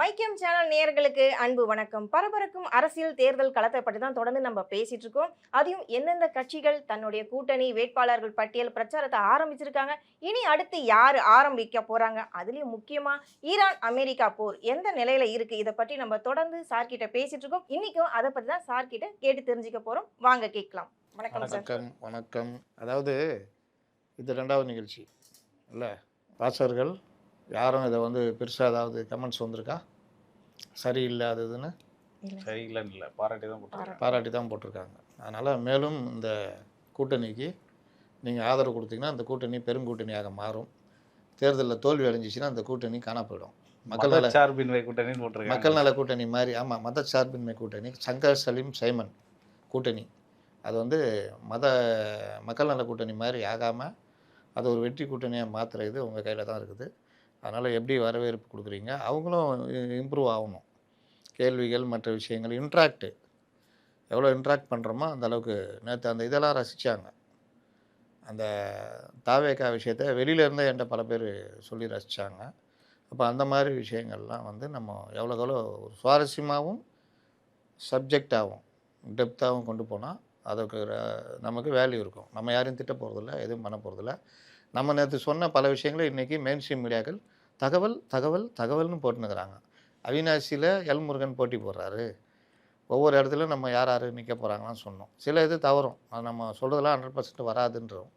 மைக்கம் channel நேயர்களுக்கு அன்பு வணக்கம். பரபரக்கும் அரசியல் தேர்தல் களத்தை பற்றி தான் தொடர்ந்து நம்ம பேசிட்டு இருக்கோம். அதையும் எந்தெந்த கட்சிகள் தன்னுடைய கூட்டணி வேட்பாளர்கள் பட்டியல் பிரச்சாரத்தை ஆரம்பிச்சிருக்காங்க, இனி அடுத்து யார் ஆரம்பிக்க போறாங்க, அதுலயும் முக்கியமா ஈரான் அமெரிக்கா போர் எந்த நிலையில இருக்கு, இதை பற்றி நம்ம தொடர்ந்து சார்கிட்ட பேசிட்டு இருக்கோம். இன்னைக்கும் அதை பற்றி தான் சார்கிட்ட கேட்டு தெரிஞ்சுக்க போறோம். வாங்க கேட்கலாம். வணக்கம் சார். வணக்கம் வணக்கம். அதாவது இது ரெண்டாவது நிகழ்ச்சி இல்லை, வாசகர்கள் யாரும் இதை பெருசாக ஏதாவது கமெண்ட்ஸ் வந்திருக்கா சரியில்லாததுன்னு? சரியில்லைன்னு இல்லை, பாராட்டி தான் போட்டிருக்காங்க. அதனால் மேலும் இந்த கூட்டணிக்கு நீங்கள் ஆதரவு கொடுத்தீங்கன்னா அந்த கூட்டணி பெருங்கூட்டணியாக மாறும். தேர்தலில் தோல்வி அடைஞ்சிச்சுன்னா அந்த கூட்டணி காணா போயிடும். மக்கள் நல சார்பின்மை கூட்டணி போட்டிருக்காங்க. மக்கள் நல கூட்டணி மாதிரி. ஆமாம், மத சார்பின்மை கூட்டணி. சங்கர் சலீம் சைமன் கூட்டணி அது மக்கள் நல கூட்டணி மாதிரி ஆகாமல் அது ஒரு வெற்றி கூட்டணியாக மாற்றுறது உங்கள் கையில் தான் இருக்குது. அதனால் எப்படி வரவேற்பு கொடுக்குறீங்க, அவங்களும் இம்ப்ரூவ் ஆகணும். கேள்விகள் மற்ற விஷயங்கள் எவ்வளோ இன்ட்ராக்ட் பண்ணுறோமோ அந்த அளவுக்கு. நேற்று அந்த இதெல்லாம் ரசித்தாங்க. அந்த தாவேக்கா விஷயத்தை வெளியிலேருந்தே என்கிட்ட பல பேர் சொல்லி ரசித்தாங்க. அப்போ அந்த மாதிரி விஷயங்கள்லாம் நம்ம எவ்வளோக்கெவ்வளோ ஒரு சுவாரஸ்யமாகவும் சப்ஜெக்டாகவும் டெப்த்தாகவும் கொண்டு போனால் அதுக்கு நமக்கு வேல்யூ இருக்கும். நம்ம யாரையும் திட்ட போகிறதில்ல, எதுவும் பண்ண போகிறதில்ல. நம்ம நேற்று சொன்ன பல விஷயங்களை இன்றைக்கி மெயின் ஸ்ட்ரீம் மீடியாக்கள் தகவல்னு போட்டுனுக்கிறாங்க. அவினாசியில் எல் முருகன் போட்டி போடுறாரு, ஒவ்வொரு இடத்துலையும் நம்ம யார் நிற்க போகிறாங்களான்னு சொன்னோம். சில இது தவறும், அது நம்ம சொல்கிறதெல்லாம் 100% வராதுன்றோம்.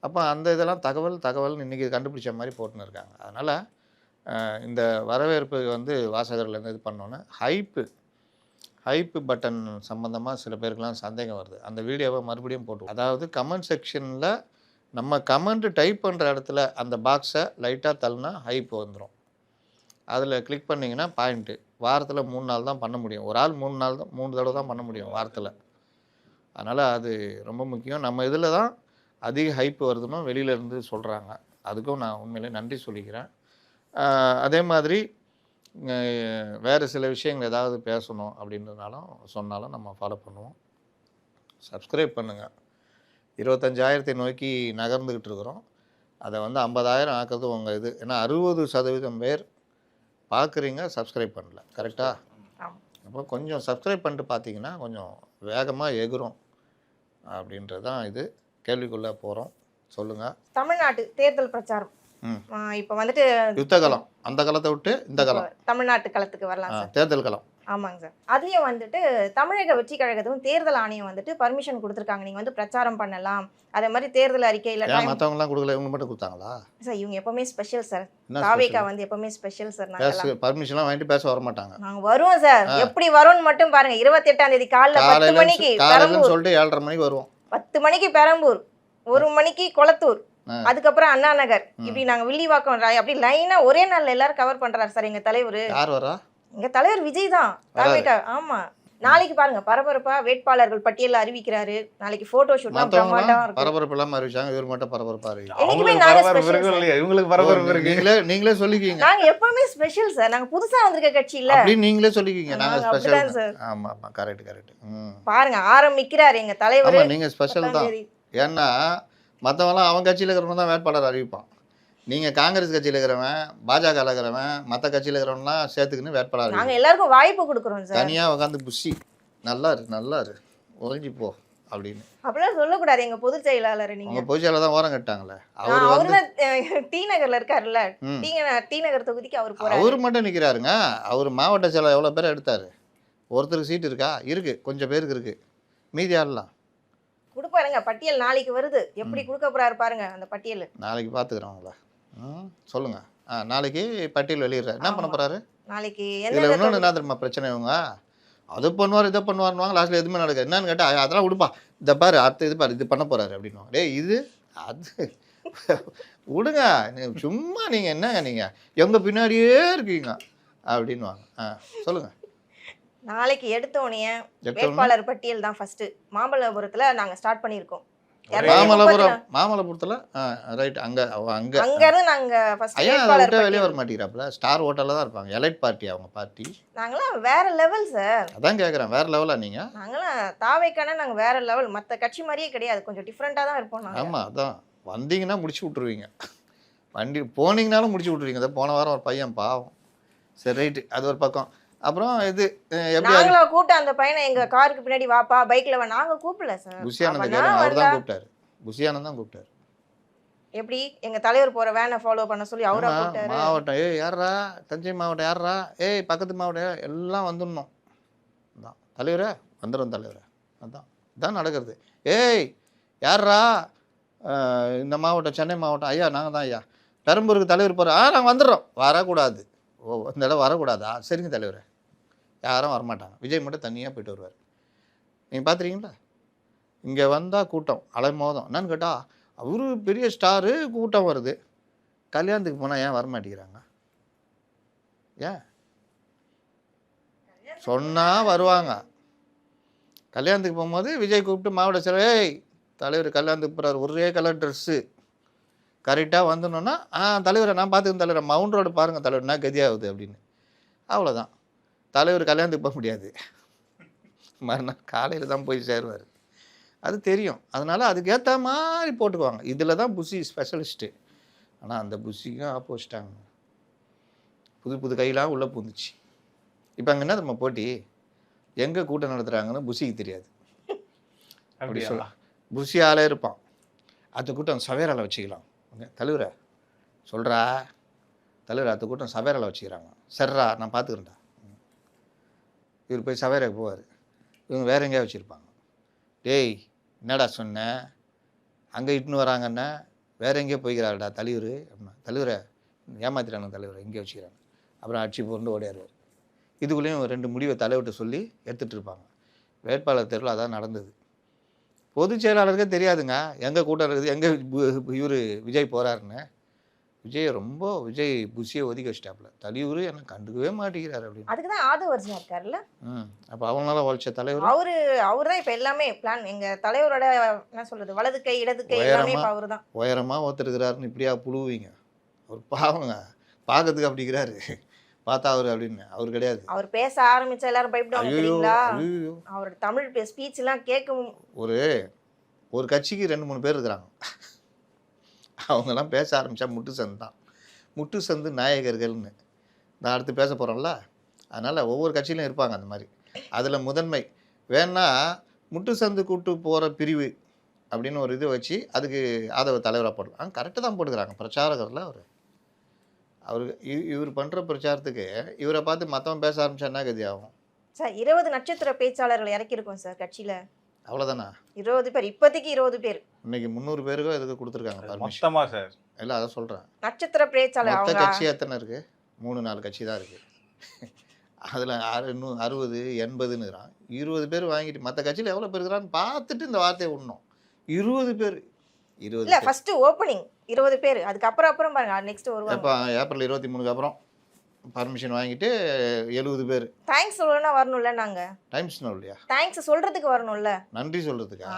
அப்போ அந்த இதெல்லாம் தகவல்னு இன்றைக்கி கண்டுபிடிச்ச மாதிரி போட்டுன்னு இருக்காங்க. அதனால் இந்த வரவேற்பு வாசகர்கள் இது பண்ணோன்னே ஹைப்பு பட்டன் சம்மந்தமாக சில பேருக்கெல்லாம் சந்தேகம் வருது. அந்த வீடியோவை மறுபடியும் போட்டு, அதாவது கமெண்ட் செக்ஷனில் நம்ம கமெண்ட்டு டைப் பண்ணுற இடத்துல அந்த பாக்ஸை லைட்டாக தள்ளினா ஹைப் வந்துடும். அதில் கிளிக் பண்ணிங்கன்னா பாயிண்ட்டு. வாரத்தில் 3 நாள் தான் பண்ண முடியும். ஒரு ஆள் 3 தடவை தான் பண்ண முடியும் வாரத்தில். அதனால் அது ரொம்ப முக்கியம். நம்ம இதில் தான் அதிக ஹைப்பு வருதுன்னு வெளியிலேருந்து சொல்கிறாங்க. அதுக்கும் நான் உண்மையிலே நன்றி சொல்லிக்கிறேன். அதே மாதிரி வேறு சில விஷயங்கள் ஏதாவது பேசணும் அப்படின்றதுனாலும் சொன்னாலும் நம்ம ஃபாலோ பண்ணுவோம். சப்ஸ்கிரைப் பண்ணுங்கள். 25,000 நோக்கி நகர்ந்துக்கிட்டு இருக்கிறோம். அதை 50,000 ஆக்குறது உங்கள் இது. ஏன்னா 60% பேர் பார்க்குறீங்க, சப்ஸ்கிரைப் பண்ணல. கரெக்டாக? அப்போ கொஞ்சம் சப்ஸ்கிரைப் பண்ணிட்டு பார்த்தீங்கன்னா கொஞ்சம் வேகமாக எகுரும் அப்படின்றது தான் இது. கேள்விக்குள்ளே போகிறோம். சொல்லுங்கள். தமிழ்நாட்டு தேர்தல் பிரச்சாரம் இப்போ யுத்த களம், அந்த களத்தை விட்டு இந்த களம், தமிழ்நாட்டு களத்துக்கு வரலாம் சார். தேர்தல் களம். ஆமாங்க சார். அதுலயும் தமிழக வெற்றி கழகத்துக்கும் தேர்தல் ஆணையம் பர்மிஷன் கொடுத்துருக்காங்க, நீங்க பிரச்சாரம் பண்ணலாம். அதே மாதிரி தேர்தல் அறிக்கையில மற்றவங்கலாம் கொடுக்கல, இவங்க மட்டும் கொடுத்தாங்களா சார்? இவங்க எப்பவுமே ஸ்பெஷல் சார். தாவேக்கா எப்பவுமே ஸ்பெஷல் சார். நாங்க பர்மிஷன்லாம் வாங்கிட்டு பேச வர மாட்டாங்க. நாங்க வருவோம் சார். எப்படி வரும்னு மட்டும் பாருங்க. 28ஆம் தேதி காலைல 10 மணிக்கு பெரம்பூர் சொல்லிட்டு 7:30 மணிக்கு வருவோம். 10 மணிக்கு பெரம்பூர், 1 மணிக்கு கொளத்தூர், அதுக்கப்புறம் அண்ணா நகர், இப்படி நாங்க வில்லிவாக்கம் அப்படி லைனா ஒரே நாள்ல எல்லாரும் கவர் பண்றாரு சார் எங்க தலைவர். யார் வரா? எங்க தலைவர் விஜய் தான். ஆமா, நாளைக்கு பாருங்க பரபரப்பா வேட்பாளர்கள் பட்டியல் அறிவிக்கிறாரு. நாளைக்கு போட்டோ ஷூட்லாம் பிரமாண்டமா இருக்கு. பரபரப்பு எல்லாம் அறிவிச்சாங்க, இவர் மட்டும் பரபரப்பா இருக்கு. இவங்களுக்கு பரபரப்பு இருக்கு. நீங்களே சொல்லிக்கீங்க. நாங்க எப்பவுமே ஸ்பெஷல் சார். நாங்க புதுசா வந்திருக்க கட்சி இல்ல. அப்படி நீங்களே சொல்லிக்கீங்க, நாங்க ஸ்பெஷல் சார். ஆமா ஆமா, கரெக்ட். பாருங்க ஆரம்பிக்கிறாரு எங்க தலைவர். நீங்க ஸ்பெஷல் தான். ஏன்னா மற்றவங்களாம் அவன் கட்சியில் இருக்கிறவங்க தான் வேட்பாளர் அறிவிப்பான். நீங்கள் காங்கிரஸ் கட்சியில் இருக்கிறவன், பாஜக இருக்கிறவன், மற்ற கட்சியில் இருக்கிறவன்லாம் சேர்த்துக்கின்னு வேட்பாளர். நாங்கள் எல்லாருக்கும் வாய்ப்பு கொடுக்குறோம் சார். தனியாக உட்காந்து புஷி நல்லா இரு ஒழிஞ்சு போ அப்படின்னு அப்படிலாம் சொல்லக்கூடாது. எங்கள் பொதுச் செயலாளர் நீங்கள் பொதுச் செயலாளர் தான் ஓரம் கட்டாங்களே. அவர் தான் டி நகரில் இருக்காருல்ல, டி நகர் தொகுதிக்கு அவர் போகிறார். அவர் மட்டும் நிற்கிறாருங்க. அவர் மாவட்ட செயலாளர் எவ்வளோ பேர் எடுத்தார்? ஒருத்தருக்கு சீட்டு இருக்கா? இருக்குது, கொஞ்சம் பேருக்கு இருக்குது, மீதி ஆடலாம் கொடுப்பாருங்க. பட்டியல் நாளைக்கு வருது, எப்படி கொடுக்க போறாரு பாருங்க. அந்த பட்டியல் நாளைக்கு பார்த்துக்கிறோம் உங்களை. சொல்லுங்க. நாளைக்கு பட்டியல் வெளியிடுறாரு. என்ன பண்ண போறாரு நாளைக்கு? இதில் இன்னொன்று என்ன தெரியுமா பிரச்சனை? இவங்க அது பண்ணுவார் இதை பண்ணுவாருன்னு லாஸ்ட்டில் எதுவுமே நடக்குது. என்னன்னு கேட்டால் அதெல்லாம் விடுப்பா, இதை பாரு, அடுத்த இது பாரு, இது பண்ண போறாரு அப்படின்னு. இது அது விடுங்க, சும்மா நீங்கள் என்னங்க நீங்கள் எங்கள் பின்னாடியே இருக்கீங்க அப்படின்வாங்க. சொல்லுங்க. நாளைக்கு எடுத்தோடனே வேட்பாளர் பட்டியல் தான் ஃபர்ஸ்ட் மாமல்லபுரத்துல நாங்க ஸ்டார்ட் பண்ணிருக்கோம். மாமல்லபுரத்துல ரைட். அங்க இருந்து நாங்க ஃபர்ஸ்ட் வேட்பாளர் வெளிய வர மாட்டீங்கறாப்ல. ஸ்டார் ஹோட்டல்ல தான் இருப்பாங்க. எலைட் பார்ட்டி அவங்க பார்ட்டி. நாங்கலாம் வேற லெவல் சார். அதான் கேக்குறேன், வேற லெவலா நீங்க? நாங்கலாம் தாவேக்கான நாங்க வேற லெவல். மத்த கட்சி மாதிரியே கிடையாது, கொஞ்சம் டிஃபரண்டா தான் இருப்போம் நாங்க. ஆமா, அதான் வந்தீங்கன்னா முடிச்சு விட்டுருவீங்க. வண்டி போனீங்கனாலும் முடிச்சு விட்டுருவீங்க. போன வாரம் ஒரு பையன் பாவம் சரி ரைட்டு, அது ஒரு பக்கம். அப்புறம் இது எப்படி நாங்களா கூப்பிட்டு அந்த பையனை எங்க காருக்கு பின்னாடி வாப்பா பைக்ல வா, நாங்க கூப்பிடல சார். புஷி ஆனந்த அவனா கேளுங்க, அவர் வந்தா தான் கூப்பிட்டாரு. புஷி ஆனந்த் தான் கூப்பிட்டாரு. எப்படி எங்க தலைவர் போற வேனை ஃபாலோ பண்ண சொல்லி அவரா ஆமா, கூப்பிட்டாரு? மாவட்டம் யாரா, தஞ்சை மாவட்டம் யாரா, பக்கத்து மாவட்டம் எல்லாம் வந்துடணும். அதான் தலைவரே, வந்துடும் தலைவரே, அதான் இதான் நடக்கிறது. யாரா, இந்த மாவட்டம் சென்னை மாவட்டம், ஐயா நாங்கள் தான் ஐயா, பெரம்பூருக்கு தலைவர் போகிறோம், நாங்கள் வந்துடுறோம். வரக்கூடாது, இந்த இடம் வரக்கூடாதா, சரிங்க தலைவரே. யாரும் வரமாட்டாங்க, விஜய் மட்டும் தனியாக போயிட்டு வருவார். நீங்கள் பார்த்துருக்கீங்களா? இங்கே வந்தால் கூட்டம் அலைமோதம். என்னன்னு கேட்டால் அவரு பெரிய ஸ்டாரு, கூட்டம் வருது. கல்யாணத்துக்கு போனால் ஏன் வரமாட்டேங்கிறாங்க? ஏன் சொன்னால் வருவாங்க. கல்யாணத்துக்கு போகும்போது விஜய் கூப்பிட்டு மாவட்ட செலவு, தலைவர் கல்யாணத்துக்கு போகிறார், ஒரே கலர் ட்ரெஸ்ஸு, கரெக்டாக வந்துடணுன்னா தலைவரை நான் பார்த்துக்கணும் தலைவர், மவுண்ட் ரோடு பாருங்கள் தலைவர் என்ன கதியாகுது அப்படின்னு. அவ்வளோதான். தலைவர் கல்யாணத்துக்கு போக முடியாது, மறுநாள் காலையில் தான் போய் சேருவார். அது தெரியும். அதனால் அதுக்கேற்ற மாதிரி போட்டுக்குவாங்க. இதில் தான் புஷி ஸ்பெஷலிஸ்ட்டு. ஆனால் அந்த புஷிக்கும் ஆப்போசிட்டாங்க. புது புது கையெல்லாம் உள்ளே பூந்துச்சு. இப்போ அங்கே என்ன நம்ம போட்டி, எங்கே கூட்டம் நடத்துகிறாங்கன்னு புஷிக்கு தெரியாது. அப்படி சொல்லலாம். புஷி ஆளே இருப்பான், அந்த கூட்டம் சவேரால வச்சுக்கலாம். தலைவரை சொல்கிறா, தலைவர் அந்த கூட்டம் சவேரால வச்சுக்கிறாங்க. சரிடா நான் பார்த்துக்கிறேன்டா. இவர் போய் சவேராக்கு போவார், இவங்க வேற எங்கேயா வச்சுருப்பாங்க. டேய் என்னடா சொன்னேன், அங்கே இட்டுன்னு வராங்கன்னா வேற எங்கேயோ போய்க்கிறாருடா தலைவர் அப்படின்னா. தலைவரை ஏமாத்திட்டாங்க தலைவரை, இங்கே வச்சுக்கிறாங்க. அப்புறம் அடிச்சு போட்டு ஓடியாருவார். இதுக்குள்ளேயும் 2 முடிவை தலைவர்கிட்ட சொல்லி எடுத்துகிட்டு இருப்பாங்க. வேட்பாளர் தேர்வில் அதான் நடந்தது. பொதுச் செயலாளருக்கே தெரியாதுங்க எங்கே கூட்டம் இருக்குது, எங்கே இவர் விஜய் போகிறாருன்னு. விஜய் புஷியை ஒதுக்கி வச்சிட்டாப்புல. தலைவர் என்ன கண்டுக்கவே மாட்டேங்கிறாரு அப்படின்னு. அதுக்கு தான் ஆதவர்ஜனா இருக்காருல்ல. அப்போ அவங்களால உழைச்ச தலைவர் அவரு தான் இப்போ எல்லாமே பிளான். எங்க தலைவரோட என்ன சொல்றது, வலது கை இடது கை எல்லாமே இப்போ அவரு தான். உயரமாக ஒருத்தருக்கிறாருன்னு இப்படியா புழுவீங்க? அவர் பாவங்க, பார்க்கறதுக்கு அப்படிங்கிறாரு, பார்த்தா அவர் அப்படின்னு. அவர் கிடையாது. அவர் பேச ஆரம்பிச்சா எல்லாரும் பயப்படுவாங்க தெரியுங்களா? அவரோட தமிழ் ஸ்பீச் எல்லாம் கேட்கும். ஒரு கட்சிக்கு 2-3 பேர் இருக்கிறாங்க. அவங்கெல்லாம் பேச ஆரம்பித்தா முட்டு சந்து தான். முட்டு சந்து நாயகர்கள்னு நான் அடுத்து பேச போகிறோம்ல. அதனால் ஒவ்வொரு கட்சியிலும் இருப்பாங்க அந்த மாதிரி. அதில் முதன்மை வேணா முட்டு சந்து கூட்டு போகிற பிரிவு அப்படின்னு ஒரு இது வச்சு அதுக்கு ஆதரவு தலைவராக போடலாம். கரெக்டாக தான் போட்டுக்கிறாங்க பிரச்சாரகரில். அவருக்கு இவர் பண்ணுற பிரச்சாரத்துக்கு இவரை பார்த்து மற்றவன் பேச ஆரம்பிச்சா என்ன கதி ஆகும்? சார் 20 நட்சத்திர பேச்சாளர்கள் இறக்கியிருக்கோம் சார் கட்சியில். அவ்வளோதானா? 20 பேர், இப்போதைக்கு 20 பேர். இன்னைக்கு 300 பேருக்கோ இதுக்கு கொடுத்துருக்காங்க மொத்தமா சார். இல்லை அதான் சொல்கிறேன். நட்சத்திர பேச்சாளர் மொத்த கட்சி எத்தனை இருக்குது? 3-4 கட்சி தான் இருக்குது. அதில் 60 80ன்னுறான். 20 பேர் வாங்கிட்டு மற்ற கட்சியில் எவ்வளோ பேர் இருக்கிறான்னு பார்த்துட்டு இந்த வார்த்தையை விடணும். 20 பேர். 20 இல்லை ஃபர்ஸ்ட் ஓப்பனிங் 20 பேர், அதுக்கப்புறம் பாருங்க நெக்ஸ்ட் வருவாங்க. இப்போ ஏப்ரல் 23க்கு அப்புறம் பர்மிஷன் வாங்கிட்டு 70 பேர். தேங்க்ஸ் சொல்லணும்னா வரணும்ல. நாங்கள் டைம்ஸ் இல்லையா? தேங்க்ஸ் சொல்கிறதுக்கு வரணும்ல, நன்றி சொல்கிறதுக்கா?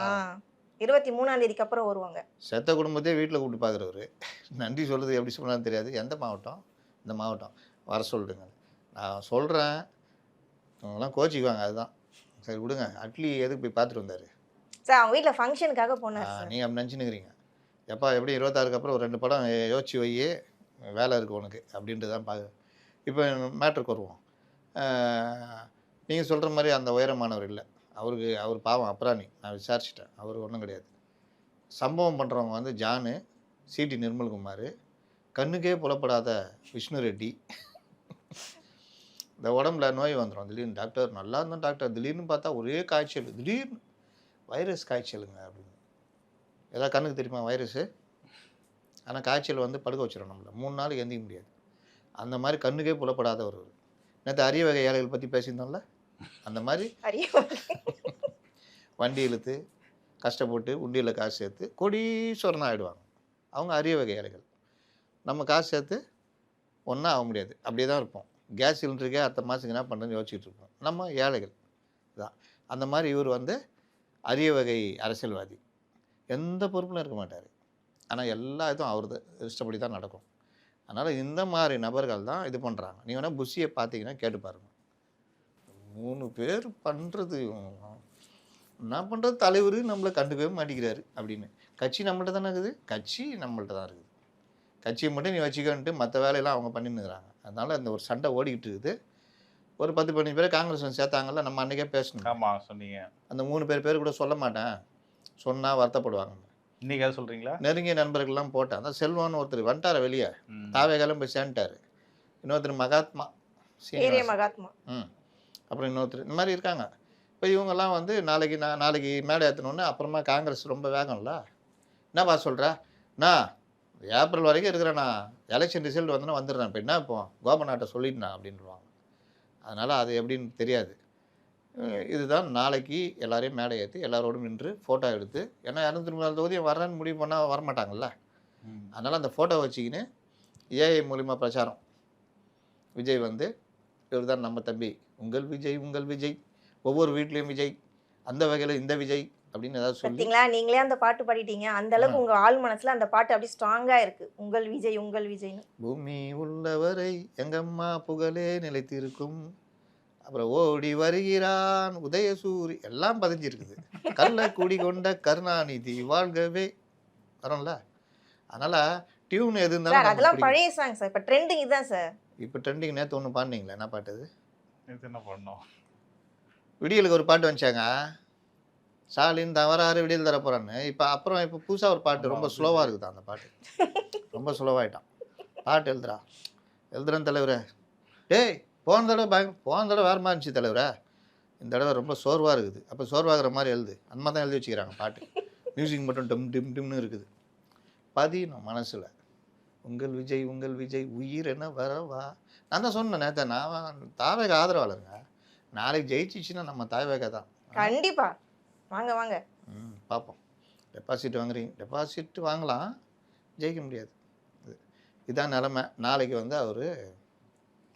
23ஆம் தேதிக்கு அப்புறம் வருவாங்க. செத்த குடும்பத்தையே வீட்டில் கூப்பிட்டு பார்க்குறவர் நன்றி சொல்கிறது எப்படி சொல்லலாம்னு தெரியாது. எந்த மாவட்டம்? இந்த மாவட்டம் வர சொல்லிடுங்க. நான் சொல்கிறேன், அவங்களாம் கோச்சிக்குவாங்க. அதுதான் சரி விடுங்க. அட்லி எதுக்கு போய் பார்த்துட்டு வந்தார் சார்? அவங்க வீட்டில் ஃபங்க்ஷனுக்காக போனார். நீங்கள் அப்படி நினச்சினுக்கிறீங்க. எப்பா எப்படி 26க்கு அப்புறம் ஒரு 2 படம் யோசிச்சு வை, வேலை இருக்குது உனக்கு அப்படின்ட்டு தான் பார்க்க. இப்போ மேட்ருக்கு வருவோம். நீங்கள் சொல்கிற மாதிரி அந்த உயரமானவர் இல்லை. அவர் பாவம் அப்ராணி. நான் விசாரிச்சிட்டேன், அவர் ஒன்றும் கிடையாது. சம்பவம் பண்ணுறவங்க வந்து ஜானு, சிடி நிர்மல்குமார், கண்ணுக்கே புலப்படாத விஷ்ணு ரெட்டி. இந்த உடம்புல நோய் வந்துடும் திடீர்னு. டாக்டர் நல்லா இருந்தோம் டாக்டர், திடீர்னு பார்த்தா ஒரே காய்ச்சல், திடீர்னு வைரஸ் காய்ச்சலுங்க அப்படின்னு. ஏதாவது கண்ணுக்கு தெரியுமா வைரஸு? ஆனால் காய்ச்சல் வந்து படுக்க வச்சிடும் நம்மளை, 3 நாளைக்கு எந்திக்க முடியாது. அந்த மாதிரி கண்ணுக்கே புலப்படாத ஒரு நேற்று அரிய வகை ஏழைகள் பற்றி பேசியிருந்தோம்ல, அந்த மாதிரி வண்டி இழுத்து கஷ்டப்பட்டு உண்டியில் காசு சேர்த்து கோடீஸ்வரன் ஆகிடுவாங்க. அவங்க அரிய வகை ஏழைகள். நம்ம காசு சேர்த்து ஒன்றா ஆக முடியாது, அப்படியே தான் இருப்போம். கேஸ் சிலிண்டருக்கே அடுத்த மாதத்துக்கு என்ன பண்ணுறதுன்னு யோசிச்சுட்டு இருப்போம். நம்ம ஏழைகள் தான். அந்த மாதிரி இவர் வந்து அரிய வகை அரசியல்வாதி. எந்த பொறுப்பிலும் இருக்க மாட்டார். ஆனால் எல்லா இதுவும் அவர் இஷ்டப்படி தான் நடக்கும். அதனால் இந்த மாதிரி நபர்கள் தான் இது பண்ணுறாங்க. நீ வேணால் புஷியை பார்த்தீங்கன்னா கேட்டு பாருங்க. 3 பேர் பண்ணுறது என்ன பண்ணுறது, தலைவர் நம்மளை கண்டுக்கவே மாட்டேங்கிறாரு அப்படின்னு. கட்சி நம்மள்ட்ட தானே இருக்குது, கட்சி நம்மள்ட்ட தான் இருக்குது. கட்சியை மட்டும் நீ வச்சுக்கன்ட்டு மற்ற வேலையெல்லாம் அவங்க பண்ணின்னுக்கிறாங்க. அதனால் இந்த ஒரு சண்டை ஓடிக்கிட்டு இருக்குது. ஒரு 10-15 பேர் காங்கிரஸ் வந்து சேர்த்தாங்கல்ல, நம்ம அன்றைக்கே பேசணும். ஆமா சொன்னீங்க. அந்த 3 பேர் கூட சொல்ல மாட்டேன், சொன்னால் வருத்தப்படுவாங்க. இன்னைக்கு அதை சொல்றீங்களா? நெருங்கிய நண்பர்கள்லாம் போட்டேன். அதான் செல்வம்னு ஒருத்தர் வந்துட்டார் வெளியே, ம். தாவேகாலும் போய் சேர்ந்துட்டார். இன்னொருத்தர் மகாத்மா ஏரிய சீனிவாசன். மகாத்மா. அப்புறம் இன்னொருத்தர் இந்த மாதிரி இருக்காங்க. இப்போ இவங்கெல்லாம் வந்து நாளைக்கு மேடை ஏற்றணுன்னு அப்புறமா காங்கிரஸ் ரொம்ப வேகம்ல. என்னப்பா சொல்கிற? நான் ஏப்ரல் வரைக்கும் இருக்கிறேன், நான் எலெக்ஷன் ரிசல்ட் வந்தோன்னா வந்துடுறேன். இப்போ என்ன இப்போ கோபநாட்டை சொல்லிட்டுனா அப்படின்வாங்க. அதனால் அது எப்படின்னு தெரியாது. இதுதான் நாளைக்கு எல்லாரையும் மேடை ஏற்றி எல்லாரோடும் நின்று ஃபோட்டோ எடுத்து, ஏன்னா 234 தொகுதியும் வர்றேன்னு முடிவு பண்ணால் வரமாட்டாங்கல்ல. அதனால் அந்த ஃபோட்டோ வச்சுக்கின்னு ஏஐ மூலிமா பிரச்சாரம். விஜய் வந்து இவர் தான் நம்ம தம்பி, உங்கள் விஜய், ஒவ்வொரு வீட்லேயும் விஜய், அந்த வகையில் இந்த விஜய் அப்படின்னு ஏதாவது சொல்லி. பார்த்தீங்களா, நீங்களே அந்த பாட்டு பாடிட்டீங்க. அந்த அளவுக்கு உங்க ஆள் மனசுல அந்த பாட்டு அப்படியே ஸ்ட்ராங்கா இருக்கு. உங்கள் விஜய்னு. பூமி உள்ளவரை எங்கம்மா புகழே நிலைத்திருக்கும், அப்புறம் ஓடி வருகிறான் உதயசூரி, எல்லாம் பதிஞ்சிருக்குது. கல்ல குடி கொண்ட கருணாநிதி வாழ்கவே வரும்ல. அதனால டியூன் எது சார் இருந்தாலும் அதெல்லாம் பழைய சாங் சார். இப்போ ட்ரெண்டிங் இதுதான் சார். இப்போ ட்ரெண்டிங். நேற்று ஒன்று பாடினீங்களா, என்ன பாட்டு அது? இது என்ன பண்ணோம்? விடியலுக்கு ஒரு பாட்டு வந்துச்சாங்க, ஸ்டாலின் தவறாரு விடியல் தர போறான்னு. இப்போ புதுசாக ஒரு பாட்டு ரொம்ப ஸ்லோவாக இருக்குது. அந்த பாட்டு ரொம்ப ஸ்லோவாகிட்டான். பாட்டு எழுதுறேன் தலைவரே. டேய் போன தடவை வேறு மாதிரி இருந்துச்சு தலைவரே, இந்த தடவை ரொம்ப சோர்வாக இருக்குது. அப்போ சோர்வாகிற மாதிரி எழுது. அந்த மாதிரி தான் எழுதி வச்சுக்கிறாங்க பாட்டு. மியூசிக் மட்டும் டிம்னு இருக்குது. பதினும் மனசில் உங்கள் விஜய் உயிர் என்ன வரவா. நான் தான் சொன்னேன் நேற்று, நான் தாவேக ஆதரவாளருங்க. நாளைக்கு ஜெயிச்சிச்சுன்னா நம்ம தாவேக தான். கண்டிப்பா வாங்க. பார்ப்போம். டெபாசிட் வாங்குறீங்க, டெபாசிட் வாங்கலாம், ஜெயிக்க முடியாது. இதுதான் நிலமை. நாளைக்கு வந்து அவர்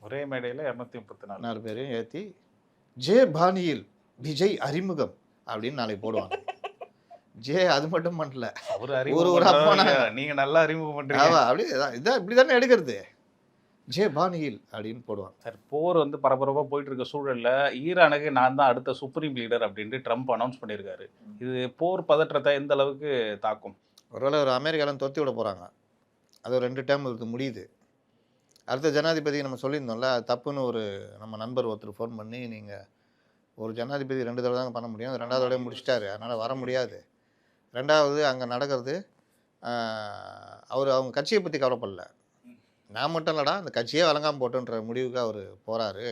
ஒரே மேடையில் 234 பேரையும் ஏற்றி ஜே பாணியில் விஜய் அறிமுகம் அப்படின்னு நாளைக்கு போடுவாங்க. ஜே அது மட்டும் பண்ணல, ஒரு ஊரா போனாங்க. நீங்க நல்லா அறிமுகம் பண்றீங்க. அப்படி இதான் இப்படி தானே எடுக்கிறது. ஜே பாணியில் அப்படின்னு போடுவாங்க. சார் போர் வந்து பரபரப்பாக போயிட்டு இருக்க சூழல்ல ஈரானுக்கு நான் தான் அடுத்த சுப்ரீம் லீடர் அப்படின்ட்டு ட்ரம்ப் அனௌன்ஸ் பண்ணியிருக்காரு. இது போர் பதற்றத்தை எந்த அளவுக்கு தாக்கும்? ஒருவேளை ஒரு அமெரிக்காலாம் தொத்தி விட போகிறாங்க. அது ஒரு 2 டேர்ம் இது முடியுது. அடுத்த ஜனாதிபதி நம்ம சொல்லியிருந்தோம்ல, அது தப்புன்னு ஒரு நம்ம நண்பர் ஒருத்தர் ஃபோன் பண்ணி, நீங்கள் ஒரு ஜனாதிபதி 2 தடவை தாங்க பண்ண முடியும், 2வது தடவை முடிச்சிட்டாரு, அதனால் வர முடியாது. 2வது அங்கே நடக்கிறது, அவங்க கட்சியை பற்றி கவலைப்படல. நான் மட்டும் இல்லைடா, அந்த கட்சியே வழங்காமல் போட்டுன்ற முடிவுக்கு அவர் போகிறாரு.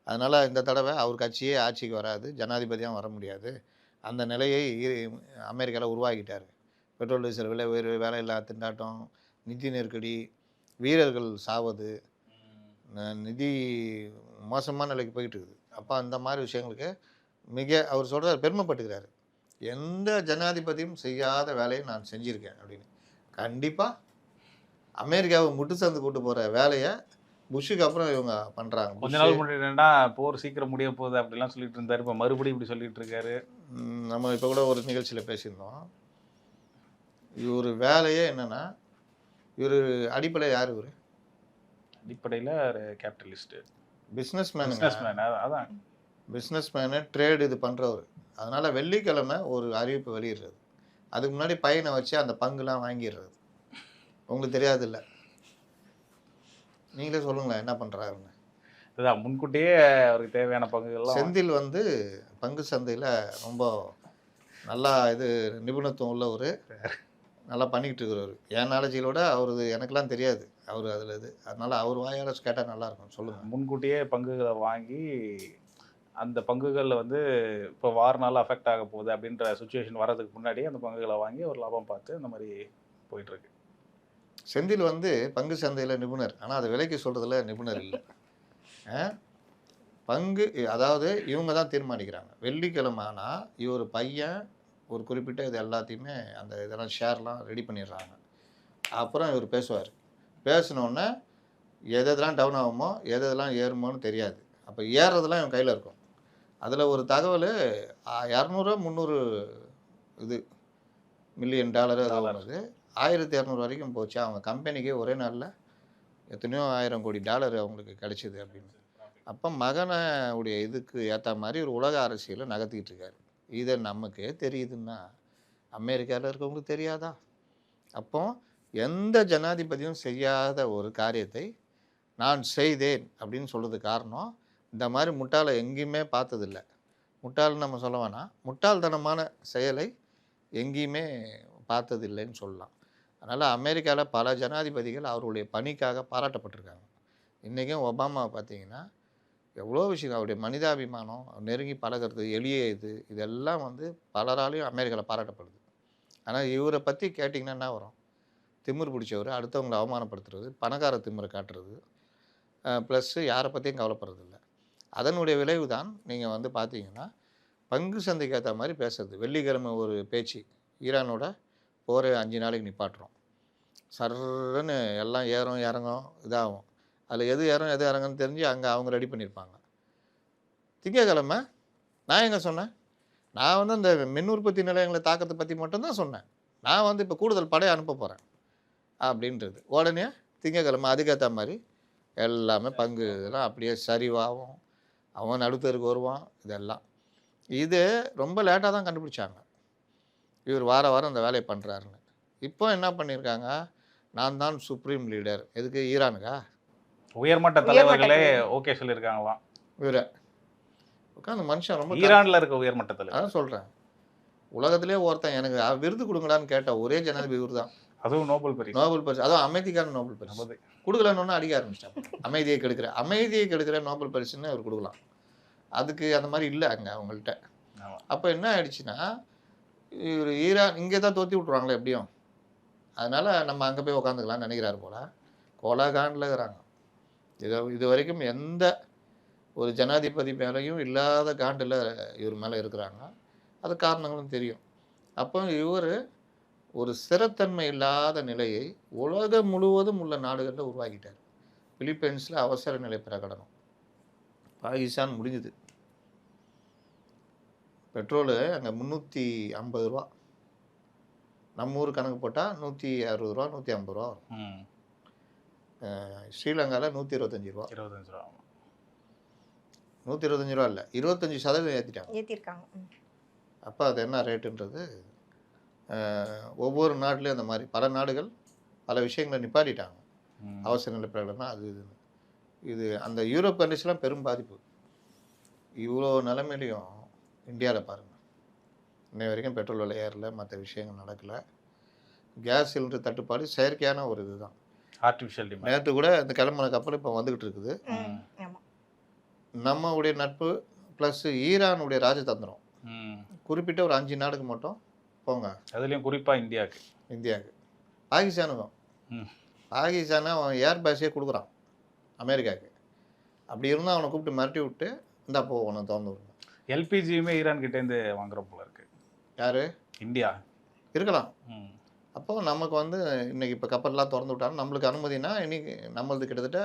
அதனால் இந்த தடவை அவர் கட்சியே ஆட்சிக்கு வராது, ஜனாதிபதியாக வர முடியாது. அந்த நிலையை அமெரிக்காவில் உருவாக்கிட்டார். பெட்ரோல் டீசல் விலை உயர்வு, வேலையில்லா திண்டாட்டம், நிதி நெருக்கடி, வீரர்கள் சாவது, நிதி மோசமான நிலைக்கு போயிட்டு இருக்குது. அப்போ அந்த மாதிரி விஷயங்களுக்கு அவர் சொல்கிறார், பெருமைப்பட்டுக்கிறாரு. எந்த ஜனாதிபதியும் செய்யாத வேலையை நான் செஞ்சுருக்கேன் அப்படின்னு. கண்டிப்பாக அமெரிக்காவை முட்டு சந்து கூட்டு போகிற வேலையை புஷ்ஷுக்கு அப்புறம் இவங்க பண்ணுறாங்க. கொஞ்ச நாள் முன்னாடினா போர் சீக்கிரம் முடிய போகுது அப்படிலாம் சொல்லிட்டு இருந்தார். இப்போ மறுபடியும் இப்படி சொல்லிட்டு இருக்காரு. நம்ம இப்போ கூட ஒரு நிகழ்ச்சியில் பேசியிருந்தோம். இவர் வேலையே என்னென்னா, இவர் அடிப்படை யார்? இவர் அடிப்படையில் கேபிட்டலிஸ்ட்டு, பிஸ்னஸ் மேனு. அதான் பிஸ்னஸ் மேனு, ட்ரேடு இது பண்ணுறவர். அதனால் வெள்ளிக்கிழமை ஒரு அறிவிப்பு வெளியிடுறது, அதுக்கு முன்னாடி பையனை வச்சு அந்த பங்குலாம் வாங்கிடுறது. உங்களுக்கு தெரியாது இல்லை, நீங்களே சொல்லுங்களேன் என்ன பண்ணுறாருன்னு. இதுதான் முன்கூட்டியே அவருக்கு தேவையான பங்குகள்லாம். செந்தில் வந்து பங்கு சந்தையில் ரொம்ப நல்லா நிபுணத்துவம் உள்ளவர், நல்லா பண்ணிக்கிட்டு இருக்கிறவர். என் நாலேஜிலோட அவரது எனக்கெல்லாம் தெரியாது, அவர் அதில் அதனால் அவர் வாயால் கேட்டால் நல்லாயிருக்கும். சொல்லுங்கள். முன்கூட்டியே பங்குகளை வாங்கி அந்த பங்குகளில் வந்து இப்போ வாரனால அஃபெக்ட் ஆக போகுது அப்படின்ற சுச்சுவேஷன் வர்றதுக்கு முன்னாடியே அந்த பங்குகளை வாங்கி ஒரு லாபம் பார்த்து அந்த மாதிரி போயிட்டுருக்கு. செந்தில் வந்து பங்கு சந்தையில் நிபுணர், ஆனால் அதை விலைக்கு சொல்கிறதுல நிபுணர் இல்லை. பங்கு அதாவது இவங்க தான் தீர்மானிக்கிறாங்க. வெள்ளிக்கிழமை ஆனால் இவர் பையன் ஒரு குறிப்பிட்ட இது எல்லாத்தையுமே அந்த இதெல்லாம் ஷேர்லாம் ரெடி பண்ணிடுறாங்க. அப்புறம் இவர் பேசுவார். பேசினோடனே எதெல்லாம் டவுன் ஆகுமோ எதெல்லாம் ஏறுமோன்னு தெரியாது. அப்போ ஏறுறதுலாம் இவன் கையில் இருக்கும். அதில் ஒரு தகவல் 200-300 மில்லியன் டாலரு அதாவது 1200 வரைக்கும் போச்சு. அவங்க கம்பெனிக்கே ஒரே நாளில் எத்தனையோ 1000 கோடி டாலர் அவங்களுக்கு கிடைச்சிது அப்படின்னு. அப்போ மகனை உடைய இதுக்கு ஏற்ற மாதிரி ஒரு உலக அரசியலை நகர்த்திக்கிட்டு இருக்காரு. இதை நமக்கே தெரியுதுன்னா அமெரிக்காவில் இருக்கவங்களுக்கு தெரியாதா? அப்போ எந்த ஜனாதிபதியும் செய்யாத ஒரு காரியத்தை நான் செய்தேன் அப்படின்னு சொல்கிறதுக்கு காரணம், இந்த மாதிரி முட்டாளை எங்கேயுமே பார்த்ததில்ல. முட்டாள்னு நம்ம சொல்ல வேணாம், முட்டாள்தனமான செயலை எங்கேயுமே பார்த்ததில்லைன்னு சொல்லலாம். அதனால் அமெரிக்காவில் பல ஜனாதிபதிகள் அவருடைய பணிக்காக பாராட்டப்பட்டிருக்காங்க. இன்றைக்கும் ஒபாமாவை பார்த்தீங்கன்னா எவ்வளோ விஷயம், அவருடைய மனிதாபிமானம், நெருங்கி பழகிறது, எளிய இதெல்லாம் வந்து பலராலையும் அமெரிக்காவில் பாராட்டப்படுது. ஆனால் இவரை பற்றி கேட்டிங்கன்னா என்ன வரும்? திமிரு பிடிச்சவர், அடுத்தவங்களை அவமானப்படுத்துறது, பணக்கார திமிரை காட்டுறது, ப்ளஸ்ஸு யாரை பற்றியும் கவலைப்படுறதில்ல. அதனுடைய விளைவு தான் நீங்கள் வந்து பார்த்தீங்கன்னா பங்கு சந்தைக்கு ஏற்ற மாதிரி பேசுறது. வெள்ளிக்கிழமை ஒரு பேச்சு, ஈரானோட போரை 5 நாளைக்கு நிப்பாட்டுறோம், சர்ன்னு எல்லாம் ஏறும் இறங்கும் இதாகும். அதில் எது ஏறும் எது இறங்குன்னு தெரிஞ்சு அங்கே அவங்க ரெடி பண்ணியிருப்பாங்க. திங்கக்கிழமை நான் எங்கே சொன்னேன்? நான் வந்து அந்த மின் உற்பத்தி நிலையங்களை தாக்கத்தை பற்றி மட்டும்தான் சொன்னேன். நான் வந்து இப்போ கூடுதல் படையை அனுப்ப போகிறேன் அப்படின்றது. உடனே திங்கக்கிழமை அதுக்கேற்ற மாதிரி எல்லாமே பங்கு இதெல்லாம் அப்படியே சரிவாகும், அவன் நடுத்தருக்கு வருவான். இதெல்லாம் இது ரொம்ப லேட்டாக தான் கண்டுபிடிச்சாங்க, இவர் வாரம் அந்த வேலையை பண்ணுறாருன்னு. இப்போ என்ன பண்ணியிருக்காங்க, நான் தான் சுப்ரீம் லீடர். எதுக்கு? ஈரானுக்கா? உயர்மட்ட தலைவர்களே ஓகே சொல்லியிருக்காங்களாம். இவரை உட்காந்து மனுஷன் ரொம்ப ஈரான்ல இருக்க உயர்மட்ட தலைவர். அதான் சொல்கிறேன், உலகத்திலே ஒருத்தன் எனக்கு விருது கொடுங்களான்னு கேட்ட ஒரே ஜனாதிபதி இவர் தான். அதுவும் நோபல் பரிசு. நோபல் பரிசு, அதுவும் அமைதிக்கான நோபல் பரிசு கொடுக்கலன்னு அடிக்க ஆரம்பிச்சிட்டாங்க. அமைதியை கெடுக்கிற நோபல் பரிசுன்னு அவர் கொடுக்கலாம். அதுக்கு அந்த மாதிரி இல்லை அங்கே அவங்கள்ட்ட. அப்போ என்ன ஆயிடுச்சுன்னா, இவர் ஈரான் இங்கே தான் தோற்றி விட்ருவாங்களே எப்படியும், அதனால் நம்ம அங்கே போய் உக்காந்துக்கலாம்னு நினைக்கிறாரு போல். கோலாகாண்டில் இருக்கிறாங்க. இது வரைக்கும் எந்த ஒரு ஜனாதிபதி மேலேயும் இல்லாத காண்டில் இவர் மேலே இருக்கிறாங்க. அது காரணங்களும் தெரியும். அப்போ இவர் ஒரு ஸ்திரத்தன்மை இல்லாத நிலையை உலகம் முழுவதும் உள்ள நாடுகளில் உருவாக்கிட்டார். பிலிப்பைன்ஸில் அவசர நிலை பிரகடனம், பாகிஸ்தான் முடிஞ்சுது, பெட்ரோலு அங்கே 350 ரூபா, நம்ம ஊர் கணக்கு போட்டால் 160 ரூபா 150 ரூபா வரும். ஸ்ரீலங்காவில் 125 ரூபா. 25 ரூபா. 125 ரூபா இல்லை, 25% ஏற்றிருக்காங்க. அப்போ அது என்ன ரேட்டுன்றது, ஒவ்வொரு நாட்டிலையும் அந்த மாதிரி பல நாடுகள் பல விஷயங்களை நிப்பாட்டிட்டாங்க. அவசர நிலை பிரகடனம் அது இது அந்த யூரோப் கண்ட்ரிஸ்லாம் பெரும் பாதிப்பு. இவ்வளோ நிலைமையிலையும் இந்தியாவில் பாருங்கள், இன்னை வரைக்கும் பெட்ரோல் விலை ஏறல, மற்ற விஷயங்கள் நடக்கலை. கேஸ் சிலிண்டர் தட்டுப்பாடு செயற்கையான ஒரு இதுதான், ஆர்டிஃபிஷியல் டிமாண்ட். நேற்று கூட இந்த கிளம்பின கப்பல் இப்போ வந்துக்கிட்டு இருக்குது. நம்மளுடைய நட்பு ப்ளஸ் ஈரானுடைய ராஜதந்திரம், குறிப்பிட்ட ஒரு 5 நாடுக்கு மட்டும் போங்க, அதுலேயும் குறிப்பாக இந்தியாவுக்கு பாகிஸ்தானுக்கும். பாகிஸ்தானை அவன் ஏர் பேஸே கொடுக்குறான் அமெரிக்காவுக்கு. அப்படி இருந்தால் அவனை கூப்பிட்டு மிரட்டி விட்டு இந்த அப்போ உன்னை திறந்து விடுங்க. எல்பிஜியுமே ஈரான் கிட்டேருந்து வாங்குற போல இருக்கு. யார்? இந்தியா இருக்கலாம். அப்போ நமக்கு வந்து இன்னைக்கு இப்போ கப்பல்லாம் திறந்து விட்டாலும் நம்மளுக்கு அனுமதினா இன்னைக்கு நம்மளது கிட்டத்தட்ட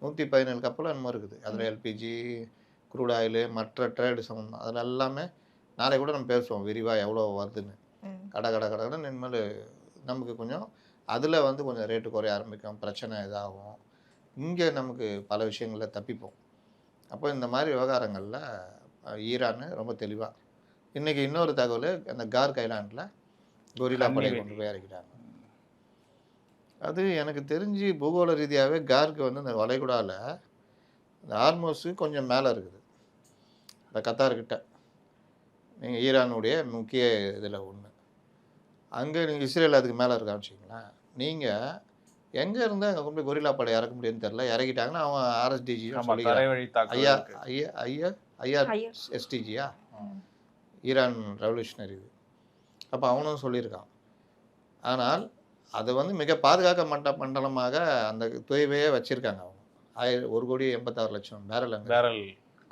117 கப்பல் என்னமோ இருக்குது. அதில் எல்பிஜி, குரூட் ஆயிலு, மற்ற ட்ரேடு சம்மந்தம் அதில் எல்லாமே நாளை கூட நம்ம பேசுவோம் விரிவாக எவ்வளோ வருதுன்னு. கடை இனிமேல் நமக்கு கொஞ்சம் அதில் வந்து கொஞ்சம் ரேட்டு குறைய ஆரம்பிக்கும், பிரச்சனை இதாகும். இங்கே நமக்கு பல விஷயங்களில் தப்பிப்போம். அப்போ இந்த மாதிரி விவகாரங்களில் ஈரான் ரொம்ப தெளிவாக. இன்றைக்கி இன்னொரு தகவல், அந்த கார்க் ஐலாண்டில் கொரில்லா படை கொண்டு போய் இறக்கிட்டாங்க. அது எனக்கு தெரிஞ்சு பூகோள ரீதியாகவே கார்க்கு வந்து இந்த வளைகுடாவில் இந்த ஹார்மோஸு கொஞ்சம் மேலே இருக்குது, இந்த கத்தார்கிட்ட. நீங்கள் ஈரானுடைய முக்கிய இதில் ஒன்று, அங்கே நீங்கள் இஸ்ரேல் அதுக்கு மேலே இருக்கான்னு வச்சுங்களேன். நீங்கள் எங்கே இருந்தால் அங்கே கொண்டு போய் கொரில்லா படை இறக்க முடியும்னு தெரில, இறக்கிட்டாங்கன்னா அவன் ஆர்எஸ்டிஜி ஐஆர்எஸ்டிஜியா, ஈரான் ரெவல்யூஷனரி இது. அப்போ அவனும் சொல்லியிருக்கான். ஆனால் அதை வந்து மிக பாதுகாக்க மண்டலமாக அந்த துவைவையே வச்சுருக்காங்க அவங்க. 1,86,00,000 பேரல்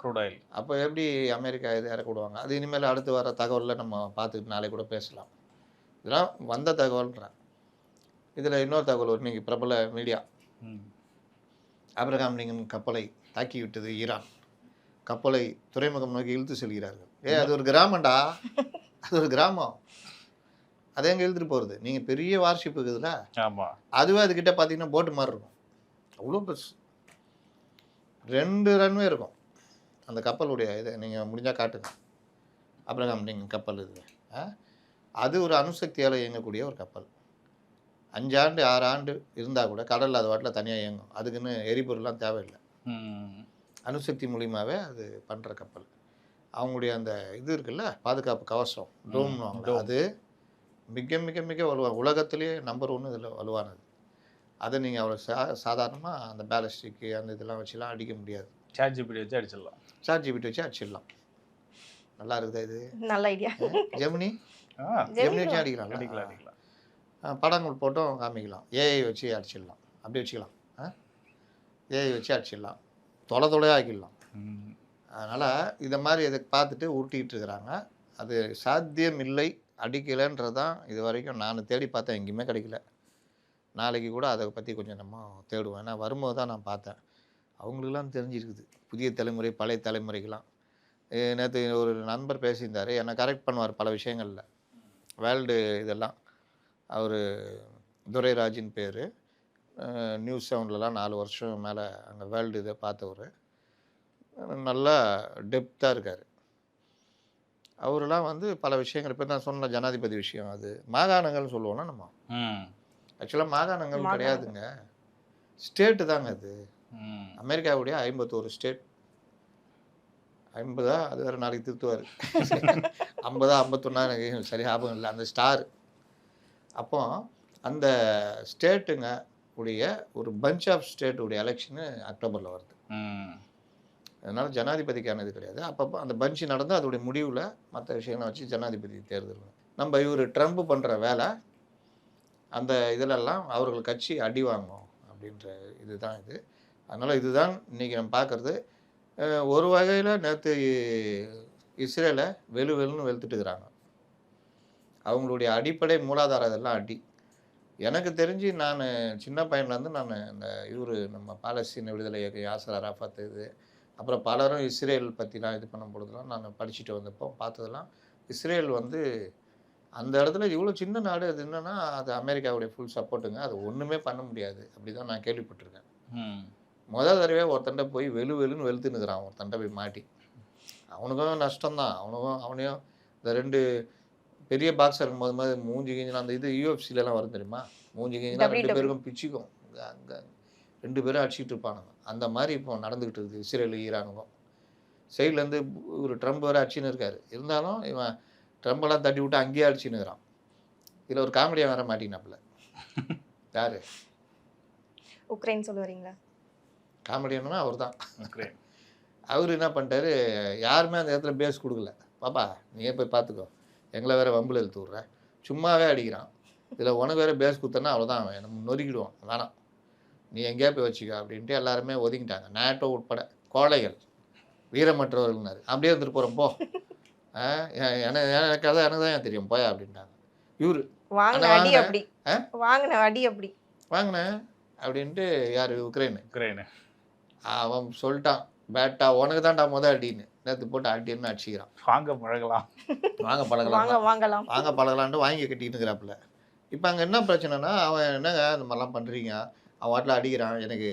க்ரூட் ஆயில். அப்போ எப்படி அமெரிக்கா இது இறக்க விடுவாங்க? அது இனிமேல் அடுத்து வர தகவலில் நம்ம பார்த்துக்கிட்டு நாளை கூட பேசலாம். இதெல்லாம் வந்த தகவல்ன்றேன். இதில் இன்னொரு தகவல் ஒரு இன்னைக்கு பிரபல மீடியா, ஆபிரகாம் லிங்கன் கப்பலை தாக்கி விட்டது ஈரான், கப்பலை துறைமுகம் நோக்கி இழுத்து செல்கிறார்கள். அது ஒரு கிராமம்டா, அது ஒரு கிராமம், அதை எங்கே இழுத்துட்டு போகிறது? நீங்கள் பெரிய வார்ஷிப் இருக்குதுல்ல, ஆமாம், அதுவே அதுக்கிட்ட பார்த்தீங்கன்னா போட்டு மாதிரி இருக்கும், அவ்வளோ பெருசு, 2 ரன்வே இருக்கும் அந்த கப்பலுடைய. இதை நீங்கள் முடிஞ்சால் காட்டுங்க, ஆபிரகாம் லிங்கன் கப்பல் இது. அது ஒரு அணுசக்தியால் இயங்கக்கூடிய ஒரு கப்பல். 5 ஆண்டு 6 ஆண்டு இருந்தால் கூட கடலில் அது வாட்டில் தனியாக இயங்கும். அதுக்குன்னு எரிபொருள்லாம் தேவையில்லை. அணுசக்தி மூலியமாகவே அது பண்ணுற கப்பல். அவங்களுடைய அந்த இது இருக்குல்ல, பாதுகாப்பு கவசம் டோம்னுவாங்க, அது மிக மிக மிக வலுவாக, உலகத்திலேயே நம்பர் 1 இதில் வலுவானது. அதை நீங்கள் அவ்வளோ சாதாரணமாக அந்த பேலஸ்டிக்கு அந்த இதெல்லாம் வச்சுலாம் அடிக்க முடியாது. சாட் ஜிபிடி வச்சு அடிச்சிடலாம். சாட் ஜிபிடி வச்சு அடிச்சிடலாம். நல்லா இருக்குதா இது? நல்ல ஐடியா. ஜெமினி வச்சு அடிக்கலாம். படங்கள் போட்டும் காமிக்கலாம். ஏஐ வச்சு அடிச்சிடலாம். அப்படி வச்சுக்கலாம். ஏஐ வச்சு அடிச்சிடலாம். தொலையாக ஆக்கிடலாம். அதனால் இதை மாதிரி இதை பார்த்துட்டு ஊட்டிகிட்டு இருக்கிறாங்க. அது சாத்தியம் இல்லை, அடிக்கலைன்றது தான் இது வரைக்கும் நான் தேடி பார்த்தேன், எங்கேயுமே கிடைக்கல. நாளைக்கு கூட அதை பற்றி கொஞ்சம் நம்ம தேடுவோம். ஏன்னா வரும்போது தான் நான் பார்த்தேன். அவங்களுக்கெல்லாம் தெரிஞ்சிருக்குது, புதிய தலைமுறை பழைய தலைமுறைக்கெல்லாம். நேற்று ஒரு நண்பர் பேசியிருந்தார், என்னை கரெக்ட் பண்ணுவார் பல விஷயங்களில். வேர்ல்டு இதெல்லாம் அவர் துரைராஜின் பேர். நியூஸ் 7லலாம் 4 வருஷம் மேலே அங்கே வேர்ல்டு இதை பார்த்தவர். நல்லா டெப்த்தாக இருக்கார். அவரெல்லாம் வந்து பல விஷயங்கள், இப்போ தான் சொன்ன ஜனாதிபதி விஷயம், அது மாகாணங்கள்னு சொல்லுவோம்னா நம்ம. ஆக்சுவலாக மாகாணங்கள் கிடையாதுங்க, ஸ்டேட்டு தாங்க அது. அமெரிக்காவுடைய 51 ஸ்டேட். 50 அது வேறு நாளைக்கு திருத்துவார். 50 51 எனக்கு சரி ஞாபகம் இல்லை. அந்த ஸ்டார். அப்போ அந்த ஸ்டேட்டுங்க உடைய ஒரு பஞ்ச் ஆஃப் ஸ்டேட்டுடைய எலெக்ஷனு அக்டோபரில் வருது. அதனால் ஜனாதிபதிக்கான இது கிடையாது. அப்பப்போ அந்த பஞ்சு நடந்து அதோடைய முடிவில் மற்ற விஷயங்களை வச்சு ஜனாதிபதி தேர்தல். நம்ம இவர் ட்ரம்ப் பண்ணுற வேலை அந்த இதிலெல்லாம் அவர்கள் கட்சி அடி வாங்கும் அப்படின்ற இதுதான் இது. அதனால் இதுதான் இன்றைக்கி நம்ம பார்க்குறது. ஒரு வகையில் நேற்று இஸ்ரேலை வெளுன்னு வெளுத்துட்டு இருக்கிறாங்க. அவங்களுடைய அடிப்படை மூலாதாரம் இதெல்லாம் அடி. எனக்கு தெரிஞ்சு நான் சின்ன பையன்லேருந்து நான் இந்த நம்ம பாலஸ்தீன விடுதலை இயக்கம் யாசர் அராஃபத் இது, அப்புறம் பலரும் இஸ்ரேல் பற்றிலாம் இது பண்ணும் பொழுதுலாம் நான் படிச்சுட்டு வந்தப்போ பார்த்ததெல்லாம், இஸ்ரேல் வந்து அந்த இடத்துல இவ்வளோ சின்ன நாடு, அது என்னென்னா அது அமெரிக்காவுடைய ஃபுல் சப்போர்ட்டுங்க, அது ஒன்றுமே பண்ண முடியாது அப்படி தான் நான் கேள்விப்பட்டிருக்கேன். முதல் தடவையாக ஒருத்தண்டை போய் வெளுன்னு வெளுத்துன்னுக்குறான், ஒருத்தண்டை போய் மாட்டி. அவனுக்கும் நஷ்டம்தான். அவனையும் இந்த 2 பெரிய பாக்ஸர் இருக்கும்போது மூஞ்சி கிஞ்சினா அந்த இது யூஎஃப்சிலலாம் வரும் தெரியுமா, மூஞ்சி கிஞ்சினா 2 பேருக்கும் பிச்சுக்கும், அங்கே 2 பேரும் அடிச்சுட்டு இருப்பானுங்க. அந்த மாதிரி இப்போ நடந்துக்கிட்டு இருக்குது இஸ்ரேலு ஈரானுக்கும். சைட்லேருந்து ஒரு ட்ரம்ப் வேறு அடிச்சுன்னு இருக்காரு. இருந்தாலும் இவன் ட்ரம்பெல்லாம் தட்டி விட்டு அங்கேயே அடிச்சுன்னுக்கிறான். இதில் ஒரு காமெடியாக வேற மாட்டினாப்புல. யார்? உக்ரைன் சொல்ல வரீங்களா? காமெடியானா அவர் தான். அவர் என்ன பண்ணிட்டாரு, யாருமே அந்த இடத்துல பேஸ் கொடுக்கல. பாப்பா நீயே போய் பார்த்துக்கோ, எங்களை வேறு வம்பில் இழுத்து விட்ற, சும்மாவே அடிக்கிறான், இதில் உனக்கு வேறு பேஸ் கொடுத்தனா அவ்வளோதான், அவன் நம்ம நொறுக்கிடுவான், வேணாம் நீ எங்கேயா போய் வச்சுக்க அப்படின்ட்டு எல்லாருமே ஒதுங்கிட்டாங்க. நேட்டோ உட்பட. கோழைகள், வீரமற்றவர்கள்னாரு. அப்படியே வந்துட்டு போகிறோம் போ, எனக்கு அதான் எனக்கு தான் தெரியும் போயா அப்படின்ட்டாங்க. இவரு வாங்கினேன் அப்படின்ட்டு யார்? உக்ரைனு. அவன் சொல்லிட்டான், பேட்டா உனக்கு தான்டா அடின்னு நேற்று போட்டு அடின்னு அடிச்சுக்கிறான். வாங்க பழகலான்ட்டு வாங்கி கட்டிட்டு இருக்கிறாப்புல. இப்போ அங்கே என்ன பிரச்சனைனா, அவன் என்னங்க இந்த மாதிரிலாம் பண்ணுறீங்க, அவன் வாட்டில் அடிக்கிறான், எனக்கு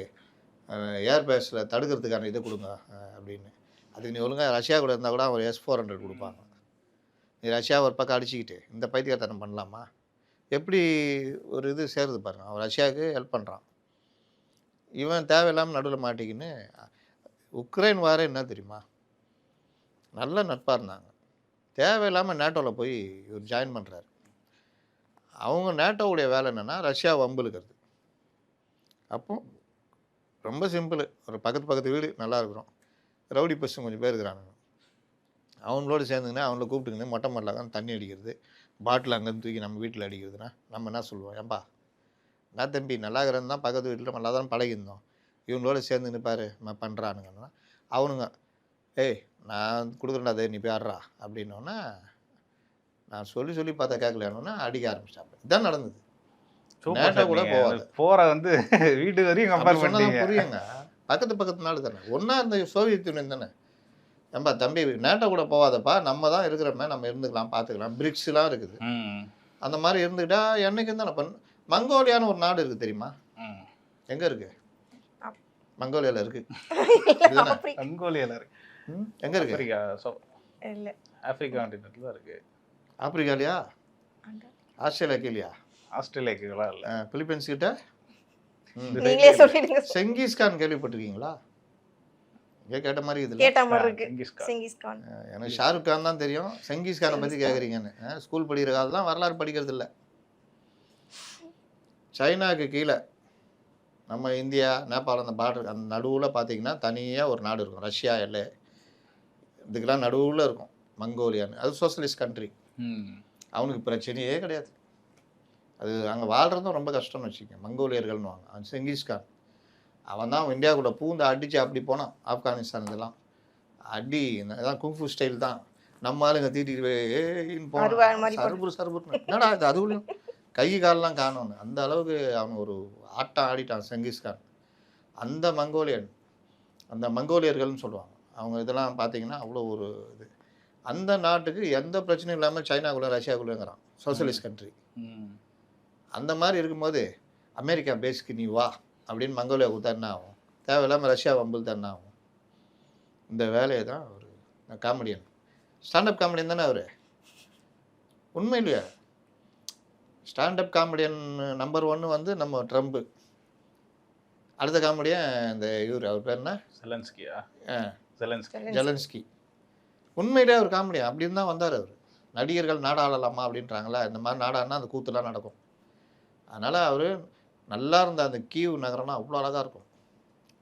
ஏர்பேஸில் தடுக்கிறதுக்கான இதை கொடுங்க அப்படின்னு. அதுக்கு நீ ஒழுங்காக ரஷ்யா கூட இருந்தால் கூட அவன் S-400 கொடுப்பாங்க. நீ ரஷ்யா ஒரு பக்கம் அடிச்சுக்கிட்டு இந்த பைத்தியக்காரத்தனம் பண்ணலாமா? எப்படி ஒரு இது சேருது பாருங்க. அவன் ரஷ்யாவுக்கு ஹெல்ப் பண்ணுறான், இவன் தேவையில்லாமல் நடுவில் மாட்டிக்கின்னு. உக்ரைன் வார என்ன தெரியுமா, நல்ல நட்பாக இருந்தாங்க, தேவையில்லாமல் நேட்டோவில் போய் இவர் ஜாயின் பண்ணுறாரு. அவங்க நேட்டோவுடைய வேலை என்னென்னா ரஷ்யா வம்புலுக்கிறது. அப்போ ரொம்ப சிம்பிள், ஒரு பக்கத்து வீடு நல்லா இருக்கிறோம், ரவுடி பசங்க கொஞ்சம் பேர் இருக்கிறானுங்க, அவங்களோட சேர்ந்துக்கின்னு அவங்கள கூப்பிட்டுக்கின்னு மொட்டை மாடல தான் தண்ணி அடிக்கிறது, பாட்டில் அங்கேருந்து தூக்கி நம்ம வீட்டில் அடிக்கிறதுனா நம்ம என்ன சொல்லுவோம், ஏன்பா நான் தம்பி நல்லா இருக்கிறது தான், பக்கத்து வீட்டில் நல்லா தான் பழகிருந்தோம், இவங்களோட சேர்ந்துன்னு பாரு நான் பண்ணுறானுங்கன்னா அவனுங்க ஏய் நான் கொடுக்குறேன்டா அதை நீ போய் ஆடுறா அப்படின்னோன்னா, நான் சொல்லி பார்த்தா கேட்கலன்னா அடிக்க ஆரம்பிச்சிட்டாங்க. இதுதான் நடந்தது. நேட்டோ கூட போவாது போற வந்து வீட்டு வரையும் கம்பேர் பண்ணீங்க. புரியுங்க, பக்கத்து நாடு தானே, ஒன்றா இந்த சோவியத் யூனியன் தானே. ஏன்பா தம்பி நேட்டோ கூட போவாதப்பா, நம்ம தான் இருக்கிறோமே, நம்ம இருந்துக்கலாம், பார்த்துக்கலாம், பிரிக்ஸ்லாம் இருக்குது, அந்த மாதிரி இருந்துக்கிட்டா என்னைக்கு தானே மங்கோலியான்னு ஒரு நாடு இருக்குது தெரியுமா? எங்கே இருக்குது? மங்கோலியாவில் இருக்குது. மங்கோலியாவில் இருக்கு. எங்கே இருக்கு? ஆப்பிரிக்கா கான்டினென்ட்ல தான் இருக்குது. ஆப்பிரிக்காலையா? ஆஸ்திரேலியா கீழியா? ஆஸ்திரேலியாக்குலாம் இல்லை. பிலிப்பைன்ஸ் கிட்ட நீங்களே சொல்லிடுங்க. செங்கிஸ்கான் கேள்விப்பட்டிருக்கீங்களா? இங்கே கேட்ட மாதிரி இதுல கேட்ட மாதிரி இருக்கு. செங்கிஸ்கான். செங்கிஸ்கான். எனக்கு ஷாருக் கான் தான் தெரியும். செங்கிஸ்கானை பற்றி கேட்குறீங்கன்னு. ஸ்கூல் படிக்கிற காலம்லாம் வரலாறு படிக்கிறது இல்லை. சைனாவுக்கு கீழே நம்ம இந்தியா நேபாள் அந்த பார்டர் அந்த நடுவில் பார்த்தீங்கன்னா தனியாக ஒரு நாடு இருக்கும். ரஷ்யா எல்லை இதுக்கெல்லாம் நடுவில் இருக்கும் மங்கோலியான்னு. அது சோஷலிஸ்ட் கண்ட்ரி. அவனுக்கு பிரச்சனையே கிடையாது. அது அங்கே வாழ்கிறதும் ரொம்ப கஷ்டம்னு வச்சுக்கோங்க. மங்கோலியர்கள்னுவாங்க. அவன் செங்கிஸ்கான். அவன் தான் இந்தியாவுக்குள்ள பூந்து அடித்து அப்படி போனான். ஆப்கானிஸ்தான் இதெல்லாம் அடி இதான் குங்ஃபு ஸ்டைல் தான். நம்ம ஆளுங்க தீட்டிட்டு போனான். சருபுர் என்னடா இது அதுவும் கை காலெலாம் காணோன்னு அந்த அளவுக்கு அவன் ஒரு ஆட்டம் ஆடிட்டான் செங்கிஸ்கான். அந்த மங்கோலியன் அந்த மங்கோலியர்கள்னு சொல்லுவாங்க. அவங்க இதெல்லாம் பார்த்தீங்கன்னா அவ்வளோ ஒரு இது. அந்த நாட்டுக்கு எந்த பிரச்சனையும் இல்லாமல் சைனாக்குள்ளே ரஷ்யாக்குள்ளேங்கிறான். Socialist country. அந்த மாதிரி இருக்கும்போது அமெரிக்கா பேஸ்க்கு நீ வா அப்படின்னு மங்கோலியா கொடுத்தா என்ன ஆகும்? தேவையில்லாமல் ரஷ்யா வம்பில் தான் என்ன ஆகும்? இந்த வேலையை தான் ஒரு காமெடியன் ஸ்டாண்டப் காமெடியன் தானே அவர். உண்மையிலேயே ஸ்டாண்டப் காமெடியன் நம்பர் 1 வந்து நம்ம ட்ரம்ப்பு. அடுத்த காமெடியன் இந்த இவர் அவர் பேர் என்ன? ஜெலன்ஸ்கி. உண்மையிலே அவர் காமெடியன் அப்படின்னு தான் வந்தார் அவர். நடிகர்கள் நாடாளலாமா அப்படின்றாங்களா, இந்த மாதிரி நாடானா அந்த கூத்துலாம் நடக்கும். அதனால் அவர் நல்லா இருந்த அந்த கீவ் நகரம்னா அவ்வளோ அழகாக இருக்கும்.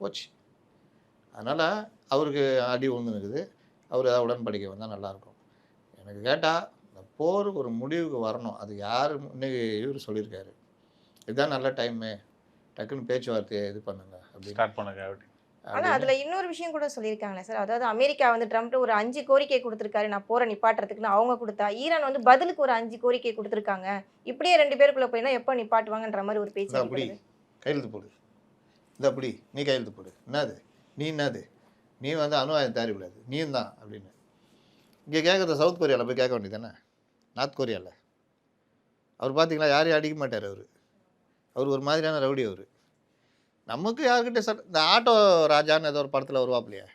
போச்சு. அதனால் அவருக்கு அடி விழுந்துருக்குது. அவர் ஏதாவது உடன்படிக்கை வந்தால் நல்லாயிருக்கும். எனக்கு கேட்டால் இந்த போருக்கு ஒரு முடிவுக்கு வரணும். அது யார் இன்னைக்கு இவர் சொல்லியிருக்காரு, இதுதான் நல்ல டைமு, டக்குன்னு பேச்சுவார்த்தையை இது பண்ணுங்க அப்படி ஸ்டார்ட் பண்ணுங்க அப்படி. ஆனா அதுல இன்னொரு விஷயம் கூட சொல்லியிருக்காங்களே சார். அதாவது அமெரிக்கா வந்து ட்ரம்ப் ஒரு 5 கோரிக்கை கொடுத்திருக்காரு நான் போரை நிப்பாட்டுறதுக்குன்னு. அவங்க கொடுத்தா ஈரான் வந்து பதிலுக்கு ஒரு 5 கோரிக்கை கொடுத்திருக்காங்க. இப்படியே 2 பேருக்குள்ள போயினா எப்போ நிப்பாட்டுவாங்கன்ற மாதிரி ஒரு பேச்சு அப்படி இருக்குது. கையெழுத்து போடு, இது அப்படி நீ கையெழுத்து போடு, என்னது நீ என்னது நீ வந்து அணு ஆயுதம் தயாரிக்கூடாது நீயும் தான் அப்படின்னு. இங்கே கேட்குறத சவுத் கொரியாவில் போய் கேட்க வேண்டியது தானே? நார்த் கொரியாவில் அவர் பார்த்தீங்களா யாரையும் அடிக்க மாட்டார். அவர் ஒரு மாதிரியான ரவுடி. அவர் நமக்கு யாருக்கிட்ட இந்த ஆட்டோ ராஜான்னு ஏதோ ஒரு படத்தில் வருவாப்லையே,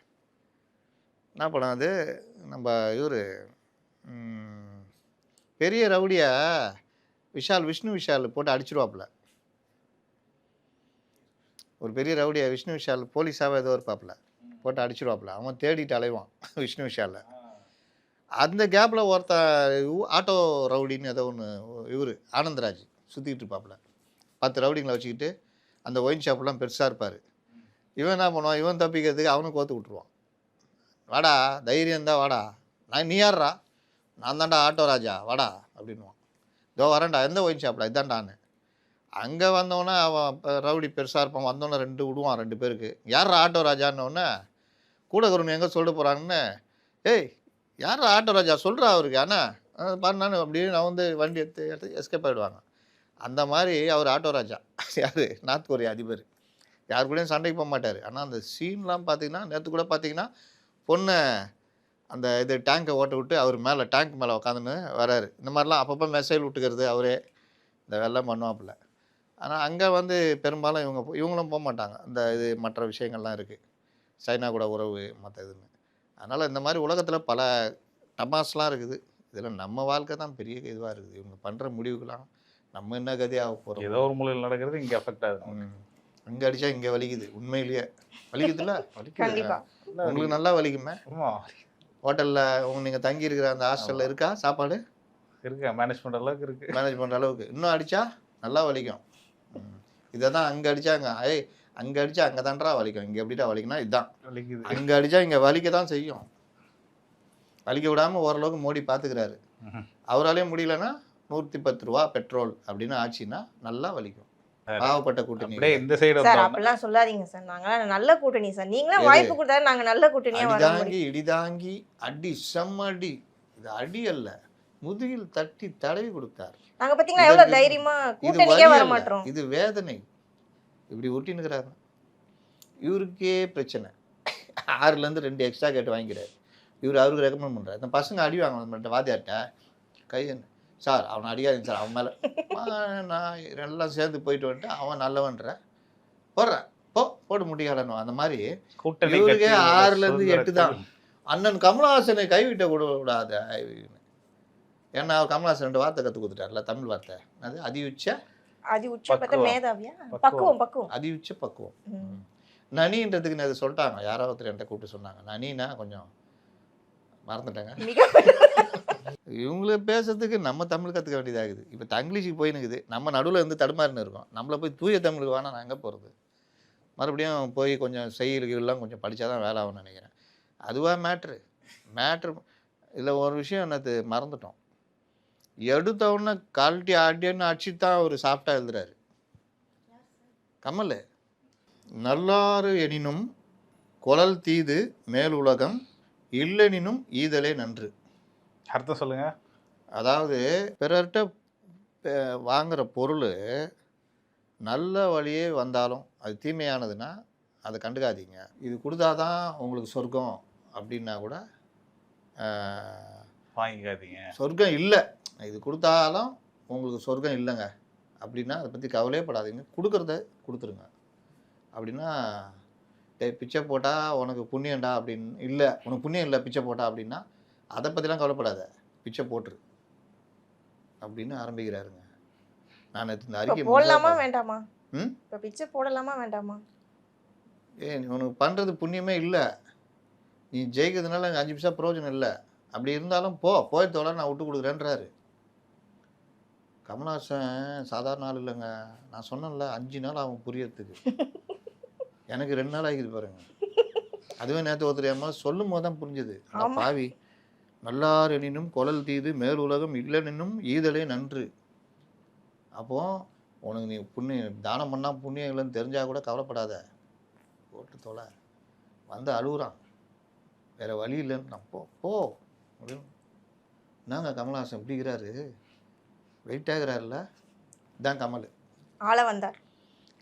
என்ன படம் அது? நம்ம இவர் பெரிய ரவுடியை விஷ்ணு விஷால் போட்டு அடிச்சிருவாப்புல. ஒரு பெரிய ரவுடியை விஷ்ணு விஷால் போலீஸாகவே ஏதோ இருப்பாப்புல போட்டு அடிச்சிருவாப்புல. அவன் தேடிட்டு அலைவான் விஷ்ணு விஷாலில். அந்த கேப்பில் ஆட்டோ ரவுடின்னு ஏதோ ஒன்று இவர் ஆனந்தராஜ் சுற்றிக்கிட்டு இருப்பாப்புல. 10 ரவுடிங்களை வச்சுக்கிட்டு அந்த ஒயின் ஷாப்லாம் பெருசாக இருப்பார். இவன் என்ன பண்ணுவான், இவன் தப்பிக்கிறதுக்கு அவனுக்கு கோத்து விட்ருவான். வாடா தைரியம் தான் வாடா, நீ யார்றா, நான் தான்டா ஆட்டோ ராஜா வாடா அப்படின்வான். இதோ வரேன்டா, எந்த ஒயின் ஷாப்பில் இதான்டான்னு. அங்கே வந்தோடனே அவன் ரவுடி பெருசாக இருப்பான். வந்தோடனே 2 விடுவான் 2 பேருக்கு. யார்ரா ஆட்டோ ராஜான்னொடனே கூட இருக்கிறவனு எங்கே சொல்லிட்டு போகிறான்னு, ஏய் யார்ரா ஆட்டோ ராஜா சொல்கிறா அவருக்கு. ஆனால் பண்ணான்னு அப்படின்னு நான் வந்து வண்டி எடுத்து எஸ்கேப் ஆகிடுவாங்க. அந்த மாதிரி அவர் ஆட்டோ ராஜா. யார்? நார்த் கொரியா அதிபர். யார் கூடயும் சண்டைக்கு போக மாட்டார். ஆனால் அந்த சீன்லாம் பார்த்தீங்கன்னா நேற்று கூட பார்த்தீங்கன்னா பொண்ணை அந்த இது டேங்கை ஓட்ட விட்டு அவர் மேலே டேங்க் மேலே உட்காந்துன்னு வராரு. இந்த மாதிரிலாம் அப்பப்போ மெசேஜ் விட்டுக்கிறது அவரே இந்த வெள்ளம் பண்ணுவாப்புல. ஆனால் அங்கே வந்து பெரும்பாலும் இவங்களும் போக மாட்டாங்க. இந்த இது மற்ற விஷயங்கள்லாம் இருக்குது, சைனா கூட உறவு மற்ற இதுன்னு. அதனால் இந்த மாதிரி உலகத்தில் பல டமாஸ்லாம் இருக்குது. இதில் நம்ம வாழ்க்கை தான் பெரிய இதுவாக இருக்குது. இவங்க பண்ணுற முடிவுக்கெல்லாம் நம்ம என்ன கதையாக போகிறோம். ஏதோ ஒரு மூலையில் நடக்கிறது இங்கே அஃபெக்ட் ஆகுது. அங்கே அடித்தா இங்கே வலிக்குது. உண்மையிலேயே வலிக்குதுல்ல? கண்டிப்பா உங்களுக்கு நல்லா வலிக்குமே. ஹோட்டலில் நீங்கள் தங்கி இருக்கிற அந்த ஹாஸ்டலில் இருக்கா சாப்பாடு? இருக்கு, மேனேஜ் பண்ணுற அளவுக்கு இருக்குது. மேனேஜ் பண்ணுற அளவுக்கு. இன்னும் அடித்தா நல்லா வலிக்கும். இதை தான் அங்கே அடித்தாங்க. அங்கே அடித்தா அங்கே தான்டா வலிக்கும். இங்கே எப்படிடா வலிக்குன்னா இதுதான் வலிக்குது. அங்கே அங்கே அடித்தா இங்கே வலிக்க தான் செய்யும். வலிக்க விடாமல் ஓரளவுக்கு மோடி பார்த்துக்கிறாரு. அவராலேயும் முடியலன்னா 110 ரூபா பெட்ரோல் அப்படின்னு ஆச்சுன்னா நல்லா வலிக்கும். பாவப்பட்ட கூட்டணி. இந்த சைடு சார் அப்படிலாம் சொல்லாதீங்க சார். நாங்களாம் நல்ல கூட்டணி சார். நீங்களும் வாய்ப்பு கொடுத்தாரு, நாங்க நல்ல கூட்டணியா வரோம். இடிதாங்கி அடி செம்மடி. இது அடி அல்ல, முதுகில் தட்டி தடவி கொடுத்தார். நாங்க பாத்தீங்கன்னா எவ்வளவு தைரியமா கூட்டணிக்கே வர மாட்டோம். இது வேதனை. இப்படி ஒட்டினுக்கிறாரு. இவருக்கே பிரச்சனை. 6லேருந்து 2 எக்ஸ்ட்ரா கேட்டு வாங்கிக்கிறாரு. இவர் அவருக்கு ரெக்கமெண்ட் பண்ணுறாரு. இந்த பசங்க அடி வாங்க வாத்தியார்ட்ட கை சார் அவனை அடிக்காதீங்க சார், அவன் மேலே நான் எல்லாம் சேர்ந்து போயிட்டு வந்துட்டு அவன் நல்லவன்ற போடுறேன் போட்டு முடியாளனும். அந்த மாதிரி இவருக்கே 6லேருந்து 8 தான். அண்ணன் கமலஹாசனை கைவிட்ட கூட விடாத. ஏன்னா அவர் கமல்ஹாசன் 2 வார்த்தை கற்றுக் கொடுத்துட்டார்ல, தமிழ் வார்த்தை. அது அதியுச்ச அது உச்சபத்த பக்குவம். மேதாவியா? பக்குவம். பக்குவம் பக்குவம். அதியுச்ச பக்குவம். ம். நனின்றதுக்கு அது சொல்லிட்டாங்க, யாரோ ஒருத்தர் என்கிட்ட கூப்பிட்டு சொன்னாங்க. நனினா கொஞ்சம் மறந்துட்டேங்க. மிக இவங்கள பேசுறதுக்கு நம்ம தமிழ் கற்றுக்க வேண்டியதாகுது. இப்போ தங்கிலீஷுக்கு போயினுக்குது, நம்ம நடுவில் இருந்து தடுமாறின்னு இருக்கோம். நம்மளை போய் தூய தமிழுக்கு வேணா நான் எங்கே போகிறது? மறுபடியும் போய் கொஞ்சம் செய்யுள்கள்லாம் கொஞ்சம் படித்தா தான் வேலை ஆகும்னு நினைக்கிறேன். அதுவாக மேட்ரு இதில் ஒரு விஷயம் என்னது மறந்துட்டோம். எடுத்த உடனே கழட்டி அடின்னு அடிச்சு தான் அவர் சாஃப்டாக எழுதுறாரு கமல். நல்லாறு எனினும் குழல் தீது மேலுலகம் இல்லெனினும் ஈதலே நன்று. அர்த்தம் சொல்லுங்க. அதாவது பிறர்கிட்ட வாங்குற பொருள் நல்ல வழியே வந்தாலும் அது தீமையானதுன்னா அதை கண்டுக்காதீங்க. இது கொடுத்தாதான் உங்களுக்கு சொர்க்கம் அப்படின்னா கூட வாங்கிக்காதீங்க. சொர்க்கம் இல்லை, இது கொடுத்தாலும் உங்களுக்கு சொர்க்கம் இல்லைங்க அப்படின்னா அதை பற்றி கவலையே படாதீங்க, கொடுக்குறத கொடுத்துருங்க. அப்படின்னா பிச்சை போட்டால் உனக்கு புண்ணியம்டா அப்படின்னு, இல்லை உனக்கு புண்ணியம் இல்லை பிச்சை போட்டா அப்படின்னா அதை பற்றிலாம் கவலைப்படாத, பிச்சை போட்டுரு அப்படின்னு ஆரம்பிக்கிறாருங்க. நான் இந்த அறிக்கை போடலாமா வேண்டாமா? ம் இப்ப பிச்சை போடலாமா வேண்டாமா? உனக்கு பண்ணுறது புண்ணியமே இல்லை, நீ ஜெயிக்கிறதுனால 5 பைசா பிரயோஜனம் இல்லை, அப்படி இருந்தாலும் போய் தோலை நான் விட்டு கொடுக்குறேன்றாரு. கமல்ஹாசன் சாதாரண ஆள் இல்லைங்க. நான் சொன்னேன்ல 5 நாள் ஆகும் புரியறதுக்கு, எனக்கு 2 நாள் ஆகிது பாருங்க. அதுவே நேற்று ஒருத்தர் சொல்லும் போது தான் புரிஞ்சுது. பாவி நல்லார் எனினும் குழல் தீது மேல் உலகம் இல்லைன்னும் ஈதலே நன்று. அப்போ உனக்கு நீ புண்ணியம் தானம் பண்ணால் புண்ணியம் இல்லைன்னு தெரிஞ்சா கூட கவலைப்படாத, போட்டு தொலை. வந்து அழுகுறான், வேற வழி இல்லைன்னு. நான் போ அப்படின்னு. என்னங்க கமல்ஹாசன் இப்படிங்கிறாரு, வெயிட் ஆகுறாருல்ல, இதான் கமல். ஆள வந்தார்.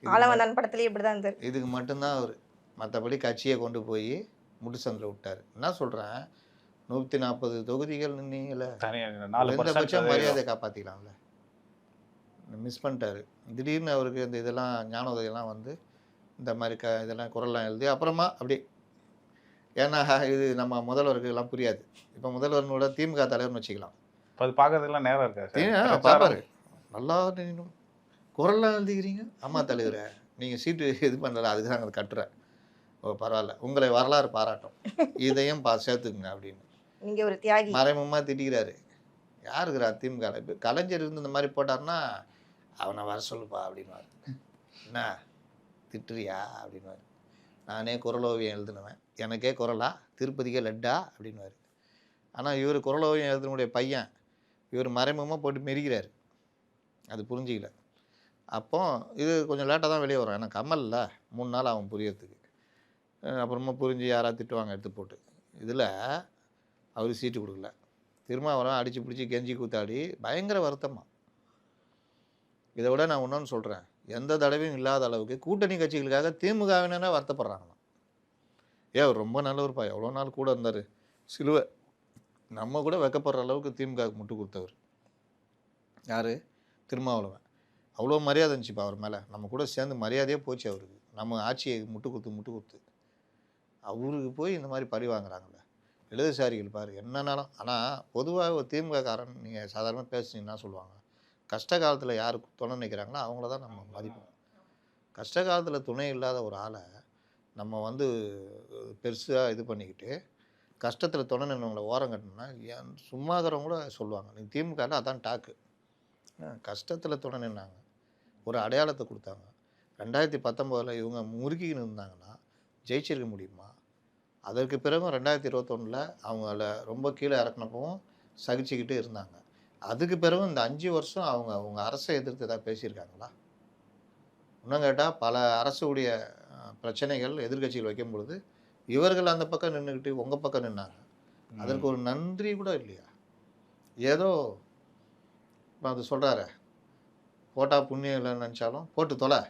ஆள வந்தான் படத்துலயே இப்படிதான் இருந்தார். இதுக்கு மட்டும்தான் அவர், மற்றபடி கட்சியை கொண்டு போய் முட்டுச்சந்தில் விட்டார். என்ன சொல்கிறேன், 140 தொகுதிகள் நின்னீங்கள, பட்சம் மரியாதை காப்பாற்றிக்கலாம்ல, மிஸ் பண்ணிட்டாரு. திடீர்னு அவருக்கு இந்த இதெல்லாம் ஞான உதவியெல்லாம் வந்து இந்த மாதிரி இதெல்லாம் குரல்லாம் எழுதி அப்புறமா அப்படி. ஏன்னா இது நம்ம முதல்வருக்கு எல்லாம் புரியாது. இப்போ முதல்வர்னோட திமுக தலைவர்னு வச்சுக்கலாம், அது பார்க்கறதுக்குலாம் நேரம் இருக்கா? பார்ப்பாரு. நல்லா நின்னும் குரல்லாம் எழுதிக்கிறீங்க, அம்மா தலைவரை நீங்கள் சீட்டு இது பண்ணல, அதுக்கு தான் அதை கட்டுறேன். ஓ பரவாயில்ல, உங்களை வரலாறு பாராட்டும், இதையும் சேர்த்துக்குங்க அப்படின்னு. நீங்க ஒரு தியாகி. மறைமுகமாக திட்டிக்கிறாரு. யாருக்குறா திமுக? இப்போ கலைஞர் இருந்து இந்த மாதிரி போட்டார்னா அவனை வர சொல்லுப்பா அப்படின்வார். என்ன திட்டுறியா அப்படின்வார். நானே குரலோவியம் எழுதுனவன், எனக்கே குரலா, திருப்பதிக்கே லட்டா அப்படின்வார். ஆனால் இவர் குரலோவியம் எழுதுனுடைய பையன், இவர் மறைமுகமாக போட்டு மெரிக்கிறார், அது புரிஞ்சிக்கல. அப்போ இது கொஞ்சம் லேட்டாக தான் வெளியே வரும், ஏன்னா கமலில் 3 நாள் ஆகும் புரியறதுக்கு. அப்புறமா புரிஞ்சு யாராவது திட்டுவாங்க எடுத்து போட்டு. இதில் அவர் சீட்டு கொடுக்கல, திருமாவளவன் அடித்து பிடிச்சி கெஞ்சி கூத்தாடி பயங்கர வருத்தமாக. இதை விட நான் இன்னொன்று சொல்கிறேன், எந்த தடவையும் இல்லாத அளவுக்கு கூட்டணி கட்சிகளுக்காக திமுகவினரே வருத்தப்படுறாங்களாம். அவர் ரொம்ப நல்லவர்ப்பா, எவ்வளோ நாள் கூட இருந்தார், சிலுவை நம்ம கூட வெக்கப்படுற அளவுக்கு திமுகவுக்கு முட்டு கொடுத்தவர் யார்? திருமாவளவன். அவ்வளோ மரியாதை இருந்துச்சுப்பா அவர் மேலே, நம்ம கூட சேர்ந்து மரியாதையே போச்சு அவருக்கு. நம்ம ஆட்சியை முட்டு கொடுத்து அவருக்கு போய் இந்த மாதிரி பழி வாங்குறாங்களே இடதுசாரிகள் பாரு என்னன்னாலும். ஆனால் பொதுவாக ஒரு திமுக காரன் நீங்கள் சாதாரணமாக பேசுனீங்கன்னா சொல்லுவாங்க, கஷ்ட காலத்தில் யாருக்கு துணை நிற்கிறாங்களோ அவங்கள தான் நம்ம மதிப்போம். கஷ்ட காலத்தில் துணை இல்லாத ஒரு ஆளை நம்ம வந்து பெருசாக இது பண்ணிக்கிட்டு கஷ்டத்தில் துணை நின்றவங்களை ஓரம் கட்டணும்னா சும்மா இருக்கிறவங்க கூட சொல்லுவாங்க, நீ திமுகவில் அதான் டாக்கு. கஷ்டத்தில் துணை நின்னாங்க, ஒரு அடையாளத்தை கொடுத்தாங்க. 2019 இவங்க முறுக்கின்னு இருந்தாங்கன்னா ஜெயிச்சிருக்க முடியுமா? அதற்கு பிறகும் 2021 அவங்கள ரொம்ப கீழே இறக்குனப்பவும் சகிச்சுக்கிட்டு இருந்தாங்க. அதுக்கு பிறகும் இந்த 5 வருஷம் அவங்க அரசை எதிர்த்து ஏதாவது பேசியிருக்காங்களா? இன்னும் கேட்டால் பல அரசுடைய பிரச்சனைகள் எதிர்கட்சிகள் வைக்கும் பொழுது இவர்கள் அந்த பக்கம் நின்றுக்கிட்டு உங்கள் பக்கம் நின்னாங்க, அதற்கு ஒரு நன்றி கூட இல்லையா? ஏதோ அது சொல்கிறாரு, போட்டால் புண்ணியம் இல்லைன்னு நினச்சாலும் போட்டு தொலை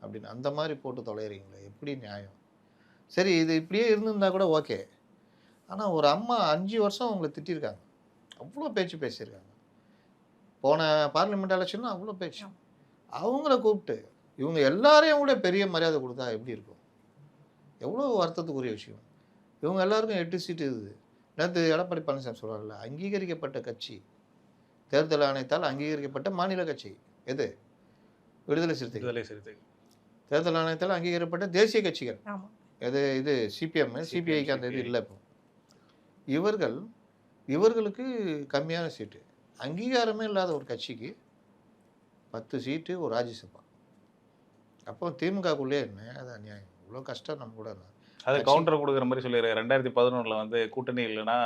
அப்படின்னு, அந்த மாதிரி போட்டு தொலைகிறீங்களே, எப்படி நியாயம்? சரி இது இப்படியே இருந்திருந்தா கூட ஓகே. ஆனால் ஒரு அம்மா 5 வருஷம் அவங்களை திட்டிருக்காங்க, அவ்வளோ பேச்சு பேசியிருக்காங்க. போன பார்லிமெண்ட் எலெக்ஷனும் அவ்வளோ பேச்சு. அவங்கள கூப்பிட்டு இவங்க எல்லாரையும் கூட பெரிய மரியாதை கொடுத்தா எப்படி இருக்கும்? எவ்வளோ வருத்தத்துக்குரிய விஷயம். இவங்க எல்லாருக்கும் 8 சீட்டு இருக்குது. நேற்று எடப்பாடி பழனிசாமி சொல்கிறார்ல, அங்கீகரிக்கப்பட்ட கட்சி தேர்தல் ஆணையத்தால் அங்கீகரிக்கப்பட்ட மாநில கட்சி. எது? விடுதலை சிறுத்தைகள். விடுதலை சிறுத்தைகள். தேர்தல் ஆணையத்தால் அங்கீகரிக்கப்பட்ட தேசிய கட்சிகள். ஆமா. எது? இது சிபிஎம், சிபிஐக்கு அந்த இது இல்லை. இப்போ இவர்களுக்கு கம்மியான சீட்டு. அங்கீகாரமே இல்லாத ஒரு கட்சிக்கு 10 சீட்டு, ஒரு ராஜ்யசபா. அப்போ திமுகக்குள்ளே என்ன அது அநியாயம். இவ்வளோ கஷ்டம் நம்ம கூட. அது கவுண்டர் கொடுக்குற மாதிரி சொல்லிடுறாரு. 2011 வந்து கூட்டணி இல்லைன்னா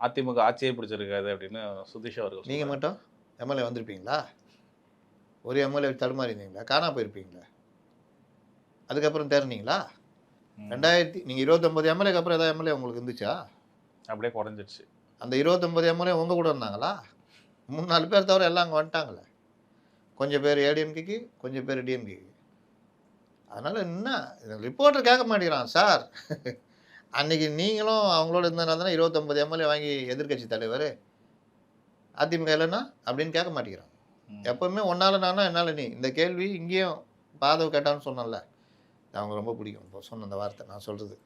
அதிமுக ஆட்சியே பிடிச்சிருக்காது அப்படின்னு சுதீஷ் அவர்கள். நீங்கள் மட்டும் எம்எல்ஏ வந்திருப்பீங்களா? ஒரு எம்எல்ஏ தடுமாறிருந்தீங்களா? காணா போயிருப்பீங்களா? அதுக்கப்புறம் தேர்னீங்களா? நீங்கள் 29 எம்எல்ஏக்கு அப்புறம் ஏதாவது எம்எல்ஏ உங்களுக்கு இருந்துச்சா? அப்படியே குறைஞ்சிடுச்சு. அந்த 29 எம்எல்ஏ உங்கள் கூட இருந்தாங்களா? 3-4 பேர் தவிர எல்லாம் அங்கே வந்துட்டாங்களே. கொஞ்சம் பேர் ஏடிஎம்கேக்கு, கொஞ்சம் பேர் டிஎம்கேக்கு. அதனால் என்ன ரிப்போர்ட்டர் கேட்க மாட்டேங்கிறான் சார். அன்றைக்கி நீங்களும் அவங்களோட இருந்ததுனால தானே 29 எம்எல்ஏ வாங்கி எதிர்கட்சி தலைவர் அதிமுக இல்லைன்னா அப்படின்னு கேட்க மாட்டேங்கிறான். எப்போவுமே ஒன்றால் நானா என்னால் நீ. இந்த கேள்வி இங்கேயும் பாதவ் கேட்டான்னு சொன்னல, அவங்க ரொம்ப பிடிக்கும் இப்போ சொன்ன அந்த வார்த்தை நான் சொல்கிறது.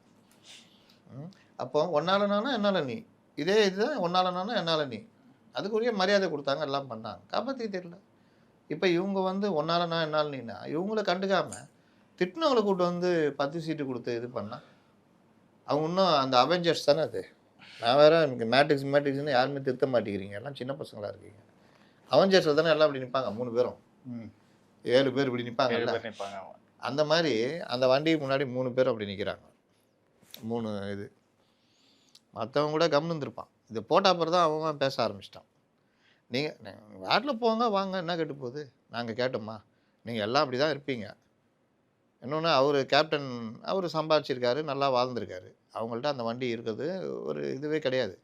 அப்போ ஒன்றால் நானா என்னால் நீ, இதே இதுதான் ஒன்றால் நானா என்னால் நீ. அதுக்குரிய மரியாதை கொடுத்தாங்க, எல்லாம் பண்ணாங்க. காப்பாற்றிக்க தெரியல. இப்போ இவங்க வந்து ஒன்றால் நான் என்னால் நீனா இவங்கள கண்டுக்காமல் திட்டினவங்களை கூட்டு வந்து 10 சீட்டு கொடுத்து இது பண்ணால் அவங்க இன்னும் அந்த அவெஞ்சர்ஸ் தானே அது. நான் வேறு எனக்கு மேட்ரிக்ஸ்னு யாருமே திருத்த மாட்டேங்கிறீங்க, எல்லாம் சின்ன பசங்களாக இருக்கீங்க. அவெஞ்சர்ஸில் தானே எல்லாம் இப்படி நிற்பாங்க. 3 பேரும் 7 பேர் இப்படி நிற்பாங்க. அந்த மாதிரி அந்த வண்டிக்கு முன்னாடி 3 பேரும் அப்படி நிற்கிறாங்க. 3 இது மற்றவங்க கூட கம்னுந்துருப்பான். இது போட்ட அப்புறம் தான் அவன் பேச ஆரம்பிச்சிட்டான். நீங்கள் வாட்டில் போங்க வாங்க, என்ன கேட்டு போகுது? நாங்கள் கேட்டோம்மா, நீங்கள் எல்லாம் அப்படி தான் இருப்பீங்க. இன்னொன்று அவர் கேப்டன், அவர் சம்பாதிச்சிருக்காரு, நல்லா வாழ்ந்துருக்காரு. அவங்கள்ட்ட அந்த வண்டி இருக்கிறது ஒரு இதுவே கிடையாது.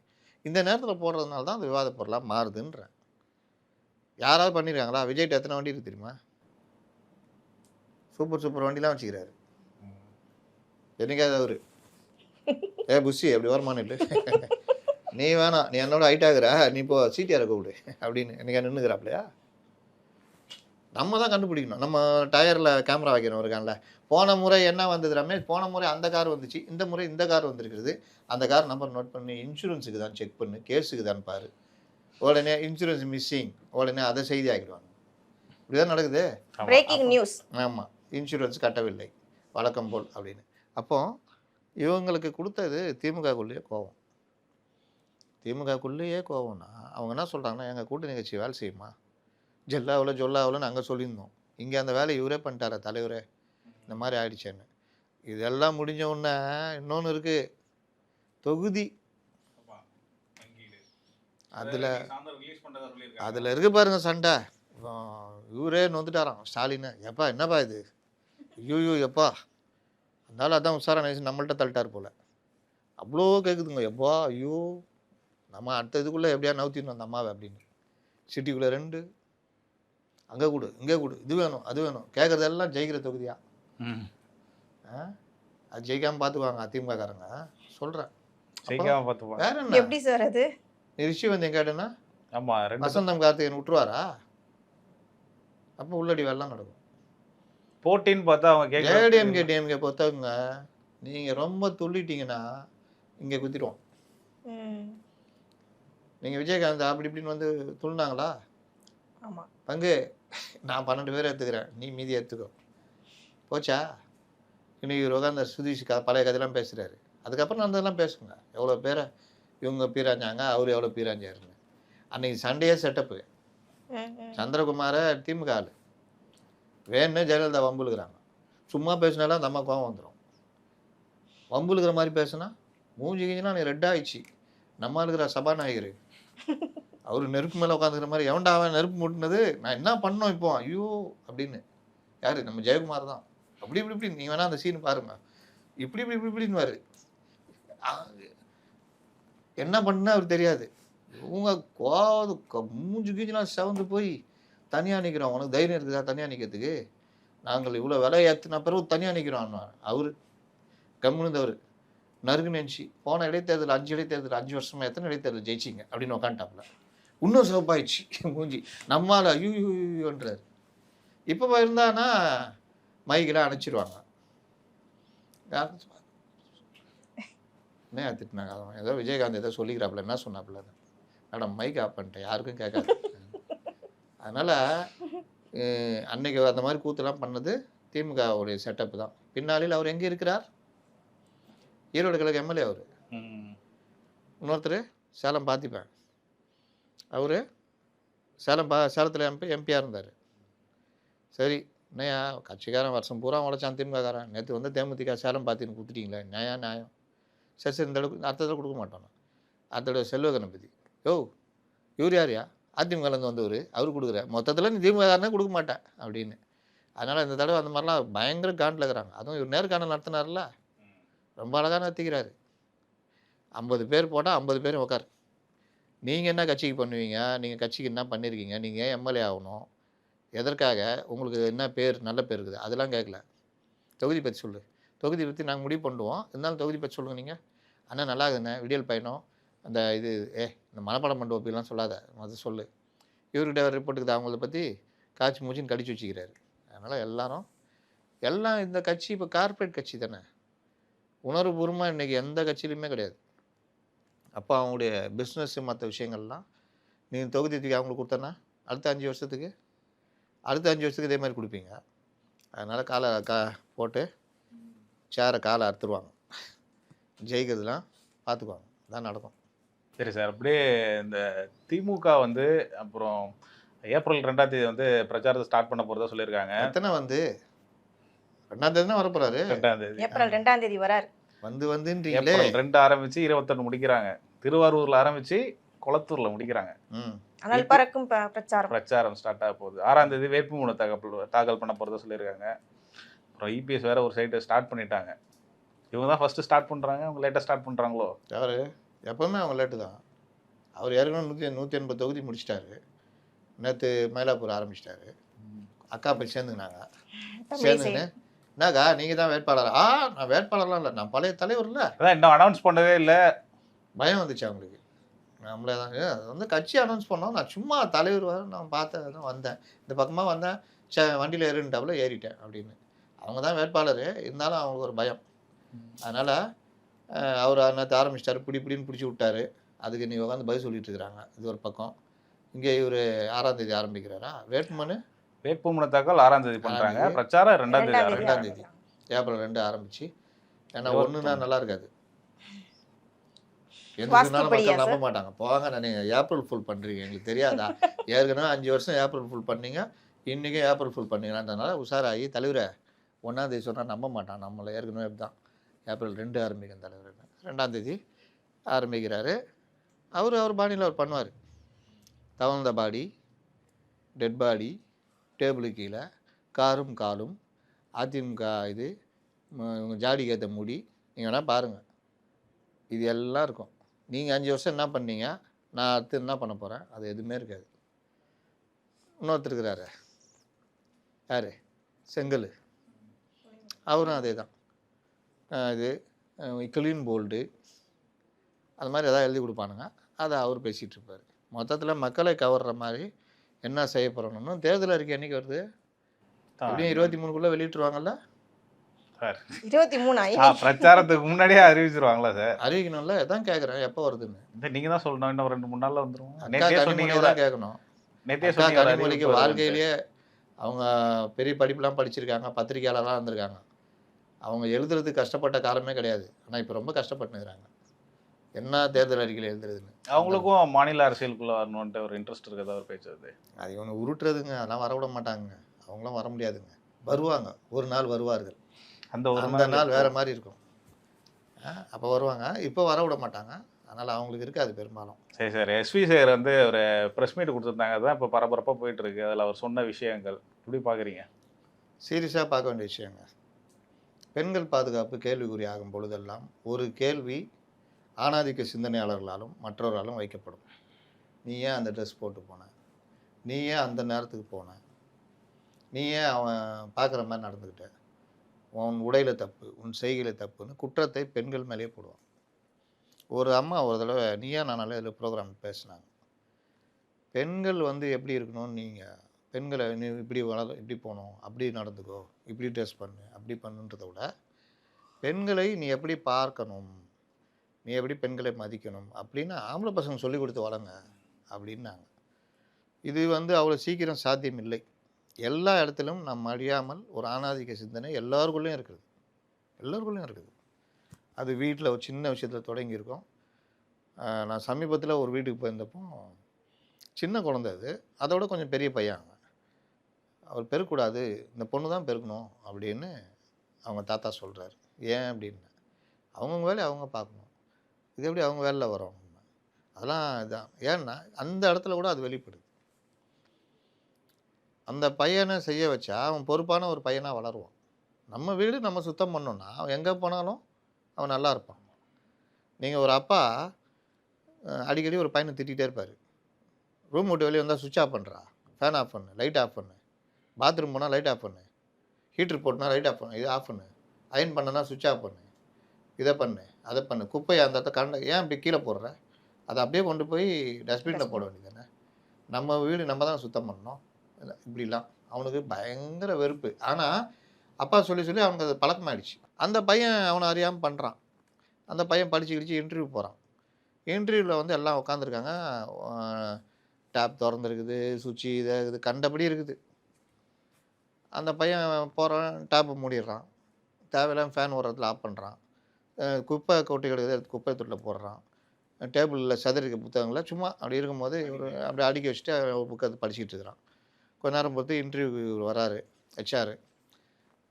இந்த நேரத்தில் போடுறதுனால தான் அந்த விவாத பொருளாக மாறுதுன்றேன். யாராவது பண்ணியிருக்காங்களா? விஜய்கிட்ட எத்தனை வண்டி இருக்குது தெரியுமா? சூப்பர் வண்டிலாம் வச்சுக்கிறாரு. என்னைக்காவது அவரு புஷி அப்படி வரமானிட்டு நீ வேணாம், நீ என்னோட ஹைட் ஆகுற, நீ இப்போ சீட்டியாரை கூப்பிடு அப்படின்னு என்னைக்கா நின்றுக்கிறாப்லையா? நம்ம தான் கண்டுபிடிக்கணும். நம்ம டயரில் கேமரா வைக்கிறோம் இருக்கான்ல. போன முறை என்ன வந்தது ரமேஷ்? போன முறை அந்த கார் வந்துச்சு, இந்த முறை இந்த கார் வந்துருக்குது. அந்த கார் நம்பர் நோட் பண்ணி இன்சூரன்ஸுக்கு தான் செக் பண்ணு, கேஸுக்கு தான் பாரு. உடனே இன்சூரன்ஸ் மிஸ்ஸிங், உடனே அதை செய்தி ஆகிடுவாங்க. இப்படிதான் நடக்குது. Breaking news. ஆமாம், இன்சூரன்ஸ் கட்டவில்லை வழக்கம் போல் அப்படின்னு. அப்போ இவங்களுக்கு கொடுத்தது திமுகக்குள்ளேயே கோவம். திமுகக்குள்ளேயே கோவம்னா அவங்க என்ன சொல்கிறாங்கன்னா, எங்கள் கூட்டணி கட்சி வேலை செய்யுமா, ஜொல்லாவில் நாங்கள் சொல்லியிருந்தோம். இங்கே அந்த வேலை இவரே பண்ணிட்டார தலைவரே, இந்த மாதிரி ஆயிடுச்சேன்னு. இதெல்லாம் முடிஞ்ச உடனே இன்னொன்று இருக்குது, தொகுதி. அதில் இருக்கு பாருங்க சண்டை. இவரே நொந்துட்டாராம் ஸ்டாலின். எப்பா என்னப்பா இது, ஐயோ எப்பா, அதனால அதான் உஷாரா நினைச்சு நம்மள்ட்ட தள்ளிட்டார் போல். அவ்வளோ கேட்குதுங்க. எப்பா ஐயோ, நம்ம அடுத்த இதுக்குள்ளே எப்படியா நவுத்திடணும் அந்த அம்மாவை அப்படின்னு. சிட்டிக்குள்ளே 2 அங்கே கொடு இங்கே கொடு, இது வேணும் அது வேணும், கேட்குறதெல்லாம் ஜெயிக்கிற தொகுதியா? அது ஜெயிக்காமல் பார்த்துக்குவாங்க அதிமுககாரங்க சொல்கிறேன். வேற என்ன எப்படி சார் அது? ரிஷி வந்து கேட்டேன்னா ஆமாம், வசந்தம் கார்த்திகேயன் விட்டுருவாரா? அப்போ உள்ளடி வெள்ளம் நடக்கும். போட்டின்னு பார்த்தா அவங்க ஏடிஎம்கே பொறுத்தவங்க நீங்கள் ரொம்ப துள்ளிட்டீங்கன்னா இங்கே குத்திடுவோம். நீங்கள் விஜயகாந்த் அப்படி இப்படின்னு வந்து துள்ளினாங்களா? ஆமாம், பங்கு நான் 12 பேர் எடுத்துக்கிறேன், நீ மீதி எடுத்துக்கோ, போச்சா? இன்னைக்கு உட்காந்து சுதீஷ் பழைய கதையெல்லாம் பேசுகிறாரு. அதுக்கப்புறம் நடந்ததெல்லாம் பேசுங்க. எவ்வளோ பேரை இவங்க பீராஞ்சாங்க, அவர் எவ்வளோ பீராஞ்சாருன்னு. அன்றைக்கி சண்டையே செட்டப்பு. சந்திரகுமாரை திமுக ஆள் வேணுன்னு ஜெயலலிதா வம்புழுக்கிறாங்க. சும்மா பேசினாலும் அந்த அம்மா கோவம் வந்துடும். வம்புழுக்கிற மாதிரி பேசுனா மூஞ்சி கிஞ்சினா நீ ரெட்டாகிடுச்சு. நம்ம இருக்கிற சபாநாயகர் அவர் நெருப்பு மேலே உட்காந்துக்கிற மாதிரி, எவன்டா அவன் நெருப்பு முட்டினது, நான் என்ன பண்ணோம் இப்போ ஐயோ அப்படின்னு. யார்? நம்ம ஜெயக்குமார் தான். அப்படி இப்படி இப்படி நீ வேணா அந்த சீன் பாருங்க, இப்படி இப்படி இப்படி இப்படின்னு என்ன பண்ணா அவர் தெரியாது. இவங்க மூஞ்சி கீஞ்சிலாம் செவந்து போய் தனியாக நிற்கிறோம். உனக்கு தைரியம் இருக்குதா தனியாக நிற்கிறதுக்கு? நாங்கள் இவ்வளோ விலை ஏற்றின பிறகு தனியாக நிற்கிறோம். அவர் கம்முனு நறுக்கு நினச்சி போன இடைத்தேர்தல் 5 இடைத்தேர்தல் 5 வருஷமாக எத்தனை இடைத்தேர்தல் ஜெயிச்சிங்க அப்படின்னு உக்காண்டாப்புல. இன்னும் சிவப்பாயிடுச்சு மூஞ்சி. நம்மால் ஐயோன்றார். இப்போ இருந்தானா மைக்கெல்லாம் அணைச்சிருவாங்க. என்ன திட்டினாங்க? ஏதோ விஜயகாந்த் ஏதோ சொல்லிக்கிறாப்புல, என்ன சொன்னாப்புல, மேடம் மைக் ஆஃப் பண்ணிட்டேன், யாருக்கும் கேட்காது. அதனால் அன்னைக்கு அந்த மாதிரி கூத்துலாம் பண்ணது திமுகவுடைய செட்டப் தான். பின்னாளில் அவர் எங்கே இருக்கிறார்? ஈரோடு கிழக்கு எம்எல்ஏ அவர். இன்னொருத்தர் சேலம் பார்த்திப்பேன், அவர் சேலத்தில் எம்பியாக இருந்தார். சரி, என்னையா கட்சிக்காரன் வருஷம் பூரா உழைச்சான் திமுககாரன், நேற்று வந்து தேமுதிக சேலம் பார்த்தின்னு கொடுத்துட்டீங்களே, நியாயம். சரி இந்த அளவுக்கு அடுத்த தடவை கொடுக்க மாட்டோம். அடுத்த செல்வ கணபதி, யோ இவர் யாரையா அதிமுகலேருந்து வந்தவர், அவர் கொடுக்குற மொத்தத்தில் நீ திமுககாரனே கொடுக்க மாட்டேன் அப்படின்னு. அதனால் இந்த தடவை அந்த மாதிரிலாம் பயங்கர காண்டில் இருக்கிறாங்க. அதுவும் இவர் நேர்காணல் நடத்தினார்ல, ரொம்ப அழகாக நடத்திக்கிறாரு. 50 பேர் போட்டால் 50 பேரும் உட்கார். நீங்கள் என்ன கட்சிக்கு பண்ணுவீங்க, நீங்கள் கட்சிக்கு என்ன பண்ணியிருக்கீங்க, நீங்கள் ஏன் எம்எல்ஏ ஆகணும், எதற்காக, உங்களுக்கு என்ன பேர், நல்ல பேர் இருக்குது, அதெல்லாம் கேட்கல. தொகுதி பற்றி சொல்லு, தொகுதி பற்றி நாங்கள் முடிவு பண்ணுவோம், இருந்தாலும் தொகுதி பற்றி சொல்லுங்கள். நீங்கள் அண்ணா நல்லா இருக்குதுண்ணே, விடியல் பயணம், அந்த இது இந்த மனப்பாடம் பண்ணுற ஒப்பிலாம் சொல்லாத, அது சொல்லு. இவர்கிட்ட ரிப்போர்ட்டுக்குது, அவங்கள பற்றி காய்ச்சி மூச்சின்னு கடிச்சு வச்சுக்கிறாரு. அதனால் எல்லாம் இந்த கட்சி இப்போ கார்ப்பரேட் கட்சி தானே, உணர்வுபூர்வமாக இன்றைக்கி எந்த கட்சியிலையுமே கிடையாது. அப்போ அவங்களுடைய பிஸ்னஸ்ஸு மற்ற விஷயங்கள்லாம் நீங்கள் தொகுதி தூக்கி அவங்களுக்கு கொடுத்தனா அடுத்த 5 வருஷத்துக்கு இதே மாதிரி கொடுப்பீங்க. அதனால் போட்டு சேரை காலை அறுத்துருவாங்க. ஜெயிக்கிறதுலாம் பார்த்துக்குவாங்க, தான் நடக்கும். சரி சார், அப்படியே இந்த திமுக வந்து அப்புறம் ஏப்ரல் 2ஆம் தேதி வந்து பிரச்சாரத்தை ஸ்டார்ட் பண்ண போகிறதா சொல்லியிருக்காங்க. எத்தனை வந்து 2ஆம் தேதி தான் வரப்போறாரு. 2ஆம் தேதி ஏப்ரல் 2ஆம் தேதி வரார். வந்துன்றீங்களே. ஏப்ரல் 2 ஆரம்பிச்சு 21 முடிக்கிறாங்க. திருவாரூர்ல ஆரம்பிச்சு கொளத்தூர்ல முடிக்கிறாங்க. அனல் பறக்கும் பிரச்சாரம் ஸ்டார்ட் ஆக போகுது. 6ஆம் தேதி வேட்புமனு தாக்கல் பண்ண போறதா சொல்லியிருக்காங்க. அப்புறம் இபிஎஸ் வேற ஒரு சைட்டை ஸ்டார்ட் பண்ணிட்டாங்க. இவங்க தான் ஃபர்ஸ்ட் ஸ்டார்ட் பண்றாங்க, அவங்க லேட்டா ஸ்டார்ட் பண்றாங்களோ? யாரு? எப்பவுமே அவங்க லேட்டு தான். அவர் ஏற்கனவே 180 தொகுதி முடிச்சிட்டாரு. நேற்று மயிலாப்பூர் ஆரம்பிச்சிட்டாரு. அக்கா போய் சேர்ந்துக்கினாங்க. சேர்ந்துன்னு என்னக்கா நீங்கள் தான் வேட்பாளர்? நான் வேட்பாளர்லாம் இல்லை, நான் பழைய தலைவர் இல்லை. அதான் இன்னும் அனௌன்ஸ் பண்ணவே இல்லை. பயம் வந்துச்சு அவங்களுக்கு. நம்மளே தான் அது வந்து கட்சி அனௌன்ஸ் பண்ணோம். நான் சும்மா தலைவர் நான் பார்த்தேன், வந்தேன், இந்த பக்கமாக வந்தேன், வண்டியில் ஏறிட்டாப்புல ஏறிட்டேன் அப்படின்னு. அவங்க தான் வேட்பாளர், இருந்தாலும் அவங்களுக்கு ஒரு பயம். அதனால் அவர் நேற்று ஆரம்பிச்சிட்டாரு, பிடின்னு பிடிச்சி விட்டாரு. அதுக்கு நீ உட்காந்து பதில் சொல்லிட்டு இருக்கிறாங்க. இது ஒரு பக்கம். இங்கே இவர் 6ஆம் தேதி ஆரம்பிக்கிறாரா வேட்புமனு தாக்கல் 6ஆம் தேதி பண்றாங்க. பிரச்சாரம் 2ஆம் தேதி ஏப்ரல் 2 ஆரம்பிச்சு. ஏன்னா ஒன்றுனா நல்லா இருக்காது, எந்த சொன்னாலும் மக்கள் நம்ப மாட்டாங்க. போவாங்க, நீங்கள் ஏப்ரல் ஃபுல் பண்ணுறீங்க, எங்களுக்கு தெரியாதா? ஏற்கனவே 5 வருஷம் ஏப்ரல் ஃபுல் பண்ணீங்க, இன்றைக்கும் ஏப்ரல் ஃபுல் பண்ணீங்களான்றதுனால உஷாராகி தலைவரை 1ஆம் தேதி சொன்னால் நம்ப மாட்டான். நம்மளை ஏற்கனவே தான் ஏப்ரல் 2 ஆரம்பிக்கும் தலைவர். 2ஆம் தேதி ஆரம்பிக்கிறாரு. அவர் பாடியில் அவர் பண்ணுவார். தவழ்ந்த பாடி, டெட் பாடி, டேபிளுக்கு கீழே, காரும் காலும், அதிமுக இது, ஜாடிக்கு ஏற்ற முடி, நீங்கள் வேணால் பாருங்கள், இது எல்லாம் இருக்கும். நீங்கள் 5 வருஷம் என்ன பண்ணீங்க, நான் அடுத்து என்ன பண்ண போகிறேன், அது எதுவுமே இருக்காது. இன்னொருத்தர் இருக்கிறாரு, யார்? செங்கல், அவரும் அதே தான். இது கிளீன் போல்டு, அது மாதிரி எதாவது எழுதி கொடுப்பானுங்க, அதை அவர் பேசிகிட்டு இருப்பார். மொத்தத்தில் மக்களை கவர்ற மாதிரி என்ன செய்ய போகிறோம்னு தேர்தல் அறிக்கை என்றைக்கு வருது? எப்படியும் 23க்குள்ளே வெளியிட்டுருவாங்கல்ல. 23 பிரச்சாரத்துக்கு முன்னாடியே அறிவிச்சிருவாங்களா சார்? அறிவிக்கணும்ல, எதான் கேட்குறேன், எப்போ வருதுன்னு. நீங்க தான் சொல்லணும், இன்னும் 2-3 நாள்ல வந்துடும். தான் கேட்கணும். கனிமொழிக்கு வாழ்க்கையிலேயே அவங்க பெரிய படிப்புலாம் படிச்சிருக்காங்க, பத்திரிகையாளர்லாம் இருந்திருக்காங்க. அவங்க எழுதுறதுக்கு கஷ்டப்பட்ட காலமே கிடையாது. ஆனால் இப்போ ரொம்ப கஷ்டப்பட்டுக்கிறாங்க, என்ன தேர்தல் அறிக்கையில் எழுதுறதுன்னு. அவங்களுக்கும் மாநில அரசியலுக்குள்ள வரணுன்ட்டு ஒரு இன்ட்ரெஸ்ட் இருக்குது. அவர் பேசுறது அது இவங்க உருட்டுறதுங்க, அதெல்லாம் வரவிட மாட்டாங்க. அவங்களாம் வர முடியாதுங்க. வருவாங்க, ஒரு நாள் வருவார்கள். அந்த நாள் வேறு மாதிரி இருக்கும். அப்போ வருவாங்க, இப்போ வர விட மாட்டாங்க. அதனால் அவங்களுக்கு இருக்காது பெரும்பாலும். சரி சார், எஸ்வி சார் வந்து ஒரு ப்ரெஸ் மீட் கொடுத்துருந்தாங்க, அதுதான் இப்போ பரபரப்பாக போயிட்டு இருக்கு. அதில் அவர் சொன்ன விஷயங்கள் எப்படி பார்க்குறீங்க? சீரியஸாக பார்க்க வேண்டிய விஷயங்க. பெண்கள் பாதுகாப்பு கேள்விக்குறி ஆகும் பொழுதெல்லாம் ஒரு கேள்வி ஆணாதிக்க சிந்தனையாளர்களாலும் மற்றவர்களாலும் வைக்கப்படும். நீ ஏன் அந்த ட்ரெஸ் போட்டு போன, நீ ஏன் அந்த நேரத்துக்கு போன, நீ ஏன் அவன் பார்க்குற மாதிரி நடந்துக்கிட்ட, உன் உடையில் தப்பு, உன் செய்கையில் தப்புன்னு குற்றத்தை பெண்கள் மேலேயே போடுவான். ஒரு அம்மா ஒரு தடவை நீயா நானாலே இதில் ப்ரோக்ராம் பேசினாங்க. பெண்கள் வந்து எப்படி இருக்கணும்னு, நீங்கள் பெண்களை நீ இப்படி இப்படி போகணும், அப்படி நடந்துக்கோ, இப்படி ட்ரெஸ் பண்ணு, அப்படி பண்ணுன்றதை விட பெண்களை நீ எப்படி பார்க்கணும், நீ எப்படி பெண்களை மதிக்கணும் அப்படின்னு ஆம்பளை பசங்க சொல்லி கொடுத்து வளங்க அப்படின்னாங்க. இது வந்து அவ்வளோ சீக்கிரம் சாத்தியம் இல்லை. எல்லா இடத்திலும் நாம் அழியாமல் ஒரு ஆணாதிக்க சிந்தனை எல்லாருக்குள்ளேயும் இருக்குது. எல்லோருக்குள்ளேயும் இருக்குது. அது வீட்டில் ஒரு சின்ன விஷயத்தில் தொடங்கியிருக்கோம். நான் சமீபத்தில் ஒரு வீட்டுக்கு போயிருந்தப்போ சின்ன குழந்தை அது. அதோட கொஞ்சம் பெரிய பையன் அவன். அவர் பெருக்கக்கூடாது, இந்த பொண்ணு தான் பெருக்கணும் அப்படின்னு அவங்க தாத்தா சொல்கிறாரு. ஏன் அப்படின்னு, அவங்கவுங்க வேலையை அவங்க பார்க்கணும். இது எப்படி அவங்க வேலையில் வரும்? அதெல்லாம் இதான். ஏன்னா அந்த இடத்துல கூட அது வெளிப்படுது. அந்த பையனை செய்ய வச்சா அவன் பொறுப்பான ஒரு பையனாக வளருவான். நம்ம வீடு நம்ம சுத்தம் பண்ணோன்னா அவன் எங்கே போனாலும் அவன் நல்லா இருப்பான். நீங்கள் ஒரு அப்பா அடிக்கடி ஒரு பையனை திட்டிகிட்டே இருப்பார். ரூம் விட்டு வெளியே வந்தால் சுவிட்ச் ஆஃப் பண்ணுறா, ஃபேன் ஆஃப் பண்ணு, லைட் ஆஃப் பண்ணு, பாத்ரூம் போனால் லைட் ஆஃப் பண்ணு, ஹீட்ரு போட்டுனா லைட் ஆஃப் பண்ணு, இது ஆஃப் பண்ணு, அயன் பண்ணனா சுவிட்ச் ஆஃப் பண்ணு, இதை பண்ணு, அதை பண்ணு, குப்பையை அந்த இடத்த கண்ட ஏன் இப்படி கீழே போடுற, அதை அப்படியே கொண்டு போய் டஸ்ட்பினில் போட வேண்டியதானே. நம்ம வீடு நம்ம தான் சுத்தம் பண்ணணும். இப்படிலாம் அவனுக்கு பயங்கர வெறுப்பு. ஆனால் அப்பா சொல்லி சொல்லி அவனுக்கு அது பழக்கமாயிடுச்சு. அந்த பையன் அவனை அறியாமல் பண்ணுறான். அந்த பையன் படித்து கிடிச்சு இன்டர்வியூ போகிறான். இன்டர்வியூவில் வந்து எல்லாம் உட்காந்துருக்காங்க. டேப் திறந்துருக்குது, சுவிட்சு இதை இது கண்டபடி இருக்குது. அந்த பையன் போகிறான், டேப்பை மூடிடுறான், தேவையில்லாமல் ஃபேன் ஓடுறதுல ஆஃப் பண்ணுறான், குப்பை கொட்டி கிடக்குது எடுத்து குப்பை தொட்டில் போடுறான், டேபிளில் சதுரிக்க புத்தகங்களை சும்மா அப்படி இருக்கும்போது ஒரு அப்படி அடுக்கி வச்சுட்டு ஒரு புக்கை படிச்சுக்கிட்டு இருக்கிறான். கொஞ்ச நேரம் பொறுத்து இன்டர்வியூ வராரு ஹெச்ஆர்.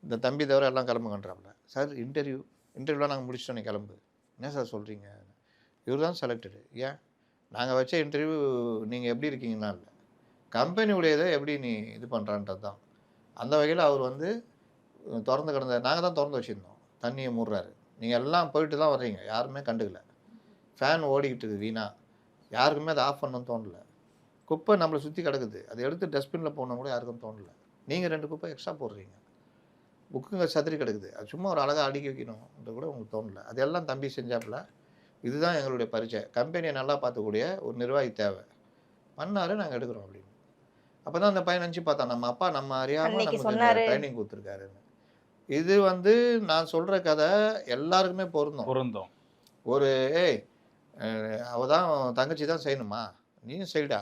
இந்த தம்பி தவிர எல்லாம் கிளம்புங்கன்றாப்புல. சார் இன்டர்வியூலாம் நாங்கள் முடிச்சிட்டோம், நீ கிளம்பு. என்ன சார் சொல்கிறீங்க? இவர் தான் செலக்டடு. ஏன்? நாங்கள் வச்ச இன்டர்வியூ நீங்கள் எப்படி இருக்கீங்கன்னா இல்லை, கம்பெனியுடையதை எப்படி நீ இது பண்ணுறான்றது தான். அந்த வகையில் அவர் வந்து திறந்து கிடந்த நாங்கள் தான் திறந்து வச்சுருந்தோம், தண்ணியை மூடுறாரு. நீங்கள் எல்லாம் போயிட்டு தான் வர்றீங்க, யாருமே கண்டுக்கல. ஃபேன் ஓடிக்கிட்டு இருக்குது வீணா, யாருக்குமே அதை ஆஃப் பண்ணணும்னு தோணலை. குப்பை நம்மளை சுற்றி கிடக்குது, அதை எடுத்து டஸ்ட்பினில் போடணும் கூட யாருக்கும் தோணலை. நீங்கள் 2 குப்பை எக்ஸ்ட்ரா போடுறீங்க. புக்குங்க சதுரி கிடக்குது, அது சும்மா ஒரு அழகாக அடுக்கி வைக்கணும்ன்றது கூட உங்களுக்கு தோணலை. அதெல்லாம் தம்பி செஞ்சாப்புல. இதுதான் எங்களுடைய பரிச்சை. கம்பெனியை நல்லா பார்த்துக்கூடிய ஒரு நிர்வாகி தேவை. பண்ணாரு, நாங்கள் எடுக்கிறோம் அப்படின்னு. அப்போ தான் அந்த பையன் நினச்சி பார்த்தான், நம்ம அப்பா நம்ம அறியாமல் நமக்கு ட்ரைனிங் கொடுத்துருக்காருன்னு. இது வந்து நான் சொல்கிற கதை எல்லாருக்குமே பொருந்தும். ஒரு அவ தான் தங்கச்சி தான் செய்யணுமா, நீயும் செய்டா.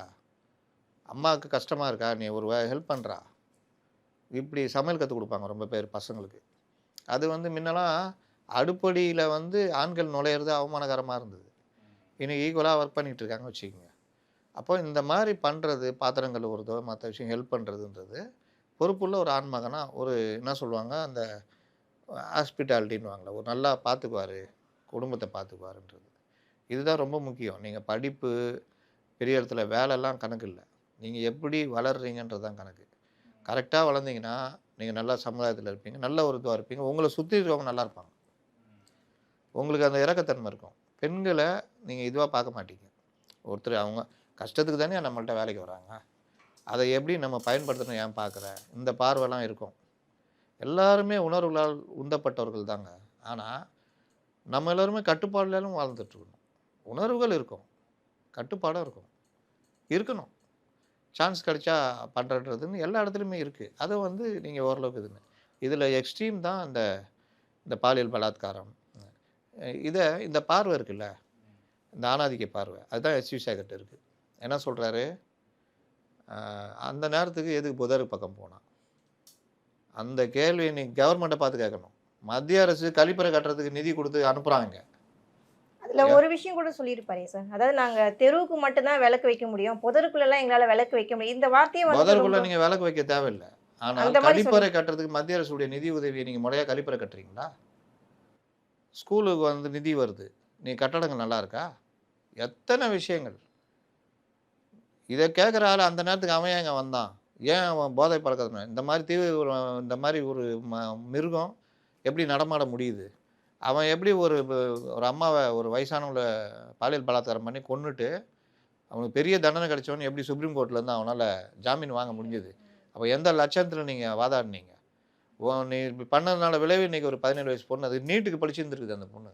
அம்மாவுக்கு கஷ்டமாக இருக்கா, நீ ஒரு ஹெல்ப் பண்ணுறா. இப்படி சமையல் கற்றுக் கொடுப்பாங்க ரொம்ப பேர் பசங்களுக்கு. அது வந்து முன்னெல்லாம் அடுப்படியில் வந்து ஆண்கள் நுழையிறது அவமானகரமாக இருந்தது. இன்னைக்கு ஈக்குவலாக ஒர்க் பண்ணிகிட்டு இருக்காங்க வச்சுக்கோங்க. அப்போ இந்த மாதிரி பண்ணுறது, பாத்திரங்கள் கழுவுறதோ மற்ற விஷயம் ஹெல்ப் பண்ணுறதுன்றது பொறுப்புள்ள ஒரு ஆண்மகனாக ஒரு என்ன சொல்லுவாங்க, அந்த ஹாஸ்பிட்டாலிட்டின்னுவாங்களே, ஒரு நல்லா பார்த்துக்குவார், குடும்பத்தை பார்த்துக்குவாருன்றது. இதுதான் ரொம்ப முக்கியம். நீங்கள் படிப்பு பெரிய இடத்துல வேலைலாம் கணக்கு இல்லை, நீங்கள் எப்படி வளர்றீங்கன்றது தான் கணக்கு. கரெக்டாக வளர்ந்தீங்கன்னா நீங்கள் நல்லா சமுதாயத்தில் இருப்பீங்க, நல்ல ஒரு இதுவாக இருப்பீங்க, உங்களை சுற்றி இருக்கவங்க நல்லா இருப்பாங்க, உங்களுக்கு அந்த இறக்கத்தன்மை இருக்கும். பெண்களை நீங்கள் இதுவாக பார்க்க மாட்டீங்க. ஒருத்தர் அவங்க கஷ்டத்துக்கு தானே நம்மள்ட்ட வேலைக்கு வராங்க, அதை எப்படி நம்ம பயன்படுத்தணும் ஏன் பார்க்குற, இந்த பார்வைலாம் இருக்கும். எல்லாருமே உணர்வுகளால் உந்தப்பட்டவர்கள் தாங்க. ஆனால் நம்ம எல்லோருமே கட்டுப்பாடுலாலும் வாழ்ந்துட்டுருக்கணும். உணர்வுகள் இருக்கும், கட்டுப்பாடும் இருக்கணும். சான்ஸ் கிடைச்சா பண்ணுறதுன்னு எல்லா இடத்துலையுமே இருக்குது. அதை வந்து நீங்கள் ஓரளவுக்கு இதுன்னு இதில் எக்ஸ்ட்ரீம் தான் இந்த பாலியல் பலாத்காரம். இந்த பார்வை இருக்குல்ல, இந்த ஆணாதிக்க பார்வை, அதுதான் எஸ்வி சேகர்ட்ட இருக்குது. என்ன சொல்கிறாரு, அந்த நேரத்துக்கு எதுக்கு புதர் பக்கம் போனான்? அந்த கேள்வி நீ கவர்மெண்ட்டை பார்த்து கேட்கணும். மத்திய அரசு கழிப்பறை கட்டுறதுக்கு நிதி கொடுத்து அனுப்புகிறாங்க. அதில் ஒரு விஷயம் கூட சொல்லியிருப்பாரே சார், அதாவது நாங்கள் தெருவுக்கு மட்டும்தான் விளக்கு வைக்க முடியும், புதருக்குள்ளெல்லாம் எங்களால் விளக்கு வைக்க முடியும். இந்த வார்த்தையை புதருக்குள்ளே நீங்கள் விளக்கு வைக்க தேவையில்லை. ஆனால் கழிப்பறை கட்டுறதுக்கு மத்திய அரசுடைய நிதி உதவியை நீங்கள் முறையாக கழிப்பறை கட்டுறீங்களா? ஸ்கூலுக்கு வந்து நிதி வருது, நீ கட்டடங்கள் நல்லா இருக்கா? எத்தனை விஷயங்கள். இதை கேட்குற ஆள் அந்த நேரத்துக்கு அவன் ஏங்க வந்தான், ஏன் அவன் போதை பழக்கத்தை இந்த மாதிரி ஒரு மிருகம் எப்படி நடமாட முடியுது? அவன் எப்படி ஒரு அம்மாவை ஒரு வயசானவங்களை பாலியல் பலாத்காரம் பண்ணி கொன்னுட்டு அவனுக்கு பெரிய தண்டனை கிடைச்சவனு எப்படி சுப்ரீம் கோர்ட்லேருந்து அவனால் ஜாமீன் வாங்க முடிஞ்சது? அப்போ எந்த லட்சத்தில் நீங்கள் வாதாடினீங்க? நீ இப்படி பண்ணதுனால விளைவு இன்றைக்கி ஒரு 17 வயசு பொண்ணு, அது நீட்டுக்கு படிச்சுருந்துருக்குது அந்த பொண்ணு.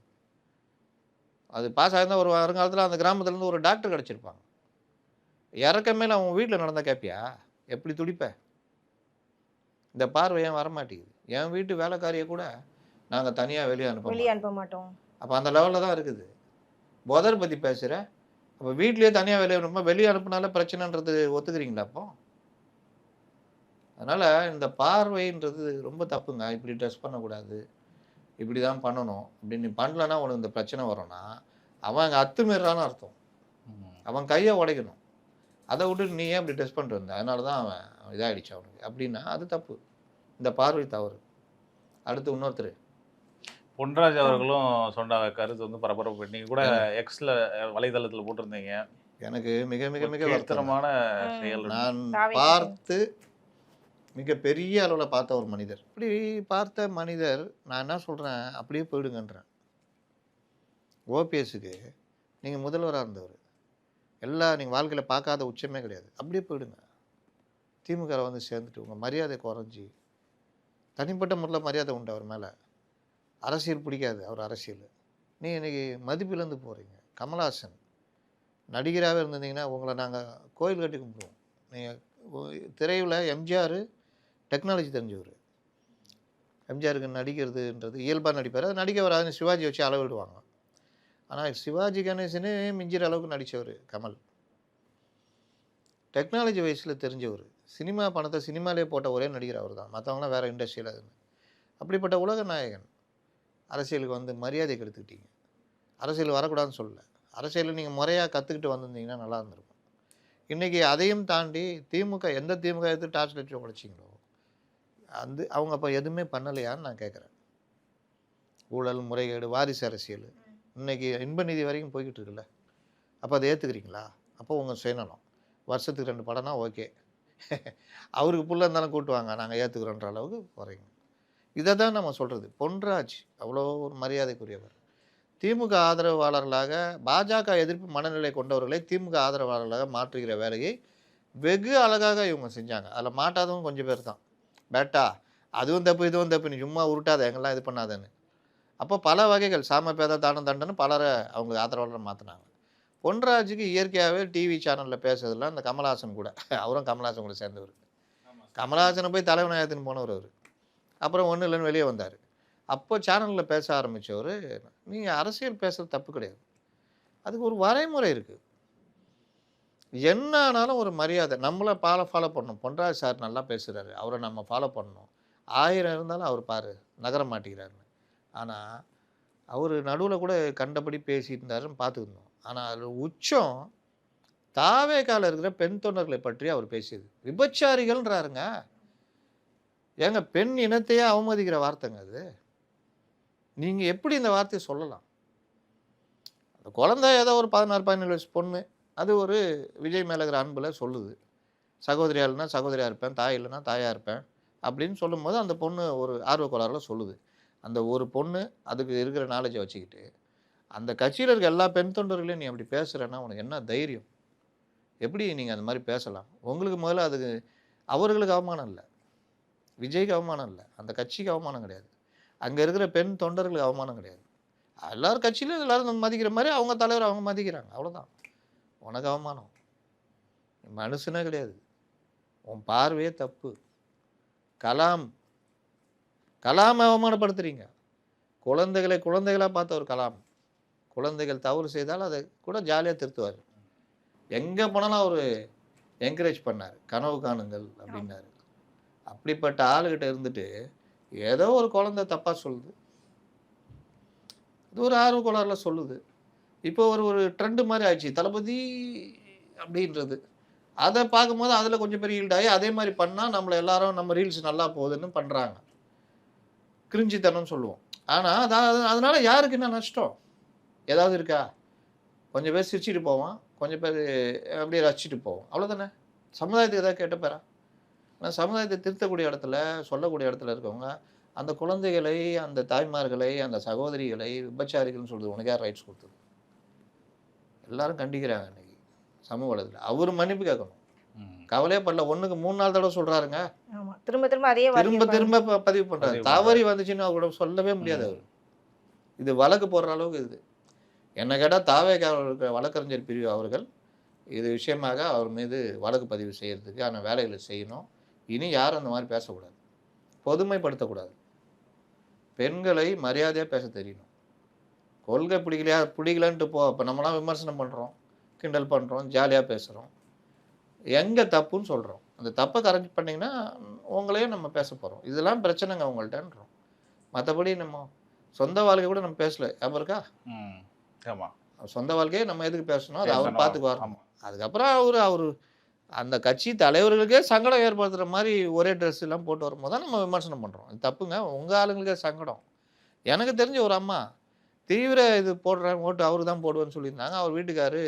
அது பாஸ் ஆகிருந்தால் ஒரு வருங்காலத்தில் அந்த கிராமத்துலேருந்து ஒரு டாக்டர் கிடச்சிருப்பாங்க. இறக்கமே அவன் வீட்டில் நடந்தால் கேட்பியா? எப்படி துடிப்ப? இந்த பார்வை ஏன் வரமாட்டேங்குது? என் வீட்டு வேலைக்காரியை கூட நாங்கள் தனியாக வெளியே அனுப்ப மாட்டோம். மாட்டோம். அப்போ அந்த லெவலில் தான் இருக்குது. புதர் பற்றி பேசுகிற, அப்போ வீட்லேயே தனியாக வெளியே ரொம்ப வெளியே அனுப்புனால பிரச்சனைன்றது ஒத்துக்கிறீங்களா அப்போ? அதனால் இந்த பார்வைன்றது ரொம்ப தப்புங்க. இப்படி ட்ரெஸ் பண்ணக்கூடாது, இப்படி தான் பண்ணணும், இப்படி நீ பண்ணலன்னா உனக்கு இந்த பிரச்சனை வரும்னா, அவன் அங்கே அத்துமீறான்னு அர்த்தம். அவன் கையை உடைக்கணும். அதை விட்டுட்டு நீ ஏன் இப்படி ட்ரெஸ் பண்ணிட்டு வந்த, அதனால தான் அவன் இதாகிடுச்சு அவனுக்கு அப்படின்னா அது தப்பு. இந்த பார்வை தவறு. அடுத்து இன்னொருத்தர் பொன்ராஜ் அவர்களும் சொன்ன கருத்து வந்து பரபரப்பு. நீங்க கூட எக்ஸ்ல வலைதளத்துல போட்டிருந்தீங்க. எனக்கு மிக மிக மிக வருத்தமான செயல். நான் பார்த்து மிகப்பெரிய அளவில் பார்த்த ஒரு மனிதர். இப்படி பார்த்த மனிதர் நான் என்ன சொல்கிறேன், அப்படியே போயிடுங்கன்றேன். ஓபிஎஸ்க்கு நீங்கள் முதல்வராக இருந்தவர், நீங்கள் வாழ்க்கையில் பார்க்காத உச்சமே கிடையாது, அப்படியே போயிடுங்க. திமுக வந்து சேர்ந்துட்டு உங்கள் மரியாதை குறைஞ்சி, தனிப்பட்ட முறையில் மரியாதை உண்டு அவர் மேலே, அரசியல் பிடிக்காது அவர் அரசியல், நீங்கள் இன்றைக்கி மதிப்பிலேருந்து போகிறீங்க. கமல்ஹாசன் நடிகராகவே இருந்திருந்தீங்கன்னா உங்களை நாங்கள் கோயில் கட்டி கும்பிடுவோம். நீங்கள் திரையில் எம்ஜிஆர் டெக்னாலஜி தெரிஞ்சவர். எம்ஜிஆருக்கு நடிக்கிறதுன்றது இயல்பாக நடிப்பார், அது நடிக்க வராது, சிவாஜி வச்சு அளவிடுவாங்க. ஆனால் சிவாஜி கணேசனே மிஞ்சிற அளவுக்கு நடித்தவர் கமல். டெக்னாலஜி வயசில் தெரிஞ்சவர், சினிமா பணத்தை சினிமாலே போட்ட ஒரே நடிகர் அவர் தான், மற்றவங்களாம் வேறு இண்டஸ்ட்ரியில் அதுன்னு. அப்படிப்பட்ட உலக நாயகன் அரசியலுக்கு வந்து மரியாதை கெடுத்துக்கிட்டீங்க. அரசியல் வரக்கூடாதுன்னு சொல்லலை, அரசியலில் நீங்கள் முறையாக கற்றுக்கிட்டு வந்திருந்தீங்கன்னா நல்லா இருந்திருக்கும். இன்றைக்கி அதையும் தாண்டி திமுக எந்த திமுக எடுத்து டார்ச் லைட் உழைச்சிங்களோ அவங்க அப்போ எதுவுமே பண்ணலையான்னு நான் கேட்குறேன். ஊழல், முறைகேடு, வாரிசு அரசியல் இன்றைக்கி இன்ப நிதி வரைக்கும் போய்கிட்டு இருக்குல்ல, அப்போ அதை ஏற்றுக்கிறீங்களா? அப்போ உங்கள் சுயநலம். வருஷத்துக்கு 2 படம்னா ஓகே, அவருக்கு புள்ள இருந்தாலும் கூட்டுவாங்க, நாங்கள் ஏற்றுக்கிறோன்ற அளவுக்கு குறைங்க. இதை தான் நம்ம சொல்கிறது. பொன்ராஜ் அவ்வளோ ஒரு மரியாதைக்குரியவர். திமுக ஆதரவாளர்களாக பாஜக எதிர்ப்பு மனநிலை கொண்டவர்களை திமுக ஆதரவாளர்களாக மாற்றுகிற வேலையை வெகு அழகாக இவங்க செஞ்சாங்க. அதில் மாட்டாதவங்க கொஞ்சம் பேர் தான். பேட்டா அதுவும் தப்பு இதுவும் தப்பு, நீ சும்மா உருட்டாத, எங்கெல்லாம் இது பண்ணாதன்னு. அப்போ பல வகைகள் சாமப்பேத தானம் தண்டன்னு பலரை அவங்க ஆதரவாளரை மாற்றினாங்க. பொன்ராஜுக்கு இயற்கையாகவே டிவி சேனலில் பேசுறதுலாம் இந்த கமல்ஹாசன் கூட, அவரும் கமல்ஹாசன் கூட சேர்ந்தவர். கமல்ஹாசனை போய் தலைவனாயத்துன்னு போனவர் அவர். அப்புறம் ஒன்றும் இல்லைன்னு வெளியே வந்தார். அப்போ சேனலில் பேச ஆரம்பித்தவர், நீங்கள் அரசியல் பேசுகிறது தப்பு கிடையாது, அதுக்கு ஒரு வரைமுறை இருக்குது, என்ன ஆனாலும் ஒரு மரியாதை, நம்மளை ஃபாலோ பண்ணணும். பொன்ராஜ் சார் நல்லா பேசுகிறாரு, அவரை நம்ம ஃபாலோ பண்ணணும். 1000 இருந்தாலும் அவர் பாரு நகர மாட்டேங்கிறாருன்னு. ஆனால் அவர் நடுவில் கூட கண்டபடி பேசிட்டு இருந்தாருன்னு பார்த்துருந்தோம். ஆனால் அதில் உச்சம் தாவேகால இருக்கிற பெண் தொண்டர்களை பற்றி அவர் பேசியது. விபச்சாரிகள்ன்றாருங்க. ஏங்க பெண் இனத்தையே அவமதிக்கிற வார்த்தைங்க அது. நீங்கள் எப்படி இந்த வார்த்தையை சொல்லலாம்? அந்த குழந்தை ஏதோ ஒரு 16-17 வயசு பொண்ணு, அது ஒரு விஜய் மேலே இருக்கிற அன்பில் சொல்லுது, சகோதரியா இல்லைன்னா சகோதரியாக இருப்பேன், தாய் இல்லைன்னா தாயாக இருப்பேன் அப்படின்னு சொல்லும்போது அந்த பொண்ணு ஒரு ஆர்வக்கோளாறில் சொல்லுது. அந்த ஒரு பொண்ணு அதுக்கு இருக்கிற நாலேஜை வச்சுக்கிட்டு அந்த கட்சியில் இருக்க எல்லா பெண் தொண்டர்களையும் நீ அப்படி பேசுகிறேன்னா உனக்கு என்ன தைரியம்? எப்படி நீங்கள் அந்த மாதிரி பேசலாம்? உங்களுக்கு முதல்ல அதுக்கு அவர்களுக்கு அவமானம் இல்லை, விஜய்க்கு அவமானம் இல்லை, அந்த கட்சிக்கு அவமானம் கிடையாது, அங்கே இருக்கிற பெண் தொண்டர்களுக்கு அவமானம் கிடையாது. எல்லோரும் கட்சியிலும் எல்லோரும் மதிக்கிற மாதிரி அவங்க தலைவர் அவங்க மதிக்கிறாங்க, அவ்வளோதான். உனக்கு அவமானம், மனுஷனே கிடையாது, உன் பார்வையே தப்பு. கலாம் அவமானப்படுத்துறீங்க. குழந்தைகளாக பார்த்த ஒரு கலாம், குழந்தைகள் தவறு செய்தால் அதை கூட ஜாலியாக திருத்துவார். எங்கே போனாலும் அவர் என்கரேஜ் பண்ணார், கனவு காணுங்கள் அப்படின்னாரு. அப்படிப்பட்ட ஆளுகிட்ட இருந்துட்டு ஏதோ ஒரு குழந்தை தப்பாக சொல்லுது, இது ஒரு ஆர்வக்கோளாறில் சொல்லுது. இப்போ ஒரு ட்ரெண்டு மாதிரி ஆயிடுச்சு தளபதி அப்படின்றது. அதை பார்க்கும்போது அதில் கொஞ்சம் பெரிய ஈல்டாகி அதே மாதிரி பண்ணால் நம்மளை எல்லாரும் நம்ம ரீல்ஸ் நல்லா போகுதுன்னு பண்ணுறாங்க, கிரிஞ்சித்தனம்னு சொல்லுவோம். ஆனால் அதனால் யாருக்கு என்ன நஷ்டம் ஏதாவது இருக்கா? கொஞ்சம் பேர் சிரிச்சிட்டு போவான், கொஞ்சம் பேர் அப்படியே ரசிச்சுட்டு போவோம், அவ்வளோதானே. சமுதாயத்துக்கு எதாவது கேட்ட பேரா? ஆனால் சமுதாயத்தை திருத்தக்கூடிய இடத்துல, சொல்லக்கூடிய இடத்துல இருக்கவங்க அந்த குழந்தைகளை, அந்த தாய்மார்களை, அந்த சகோதரிகளை விபச்சாரிகள்னு சொல்கிறது உனக்கு யார் ரைட்ஸ் கொடுத்தது? எல்லாரும் கண்டிக்கிறாங்க இன்னைக்கு சமூக வலைதளத்தில். அவர் மன்னிப்பு கேட்கணும், கவலையே படல. 1க்கு 3 நாள் தடவை சொல்கிறாருங்க, திரும்ப பதிவு பண்ணுறாரு. தவறி வந்துச்சுன்னு அவர் கூட சொல்லவே முடியாது. அவர் இது வழக்கு போடுற அளவுக்கு இது. என்ன கேட்டால் தாவேக வழக்கறிஞர் பிரிவு அவர்கள் இது விஷயமாக அவர் மீது வழக்கு பதிவு செய்யறதுக்கான வேலைகளை செய்யணும். இனி யாரும் அந்த மாதிரி பேசக்கூடாது, பொதுமைப்படுத்தக்கூடாது. பெண்களை மரியாதையாக பேச தெரியணும். கொள்கை பிடிக்கலைன்ட்டு இப்போ நம்மளாம் விமர்சனம் பண்ணுறோம், கிண்டல் பண்ணுறோம், ஜாலியாக பேசுகிறோம். எங்கே தப்புன்னு சொல்கிறோம். அந்த தப்பை கரெக்ட் பண்ணிங்கன்னா உங்களையும் நம்ம பேச போகிறோம். இதெல்லாம் பிரச்சனைங்க உங்கள்கிட்டன்றோம். மற்றபடி நம்ம சொந்த வாழ்க்கை கூட நம்ம பேசல. ஞாபகம் இருக்கா? ஆமாம். சொந்த வாழ்க்கையை நம்ம எதுக்கு பேசணும்? அது அவர் பார்த்துக்குவார். ஆமாம். அதுக்கப்புறம் அவர் அந்த கட்சி தலைவர்களுக்கே சங்கடம் ஏற்படுத்துகிற மாதிரி ஒரே ட்ரெஸ் எல்லாம் போட்டு வரும்போது தான் நம்ம விமர்சனம் பண்ணுறோம். இது தப்புங்க. உங்கள் ஆளுங்களுக்கே சங்கடம். எனக்கு தெரிஞ்ச ஒரு அம்மா தீவிர இது போடுறேன், ஓட்டு அவருக்கு தான் போடுவேன்னு சொல்லியிருந்தாங்க. அவர் வீட்டுக்காரு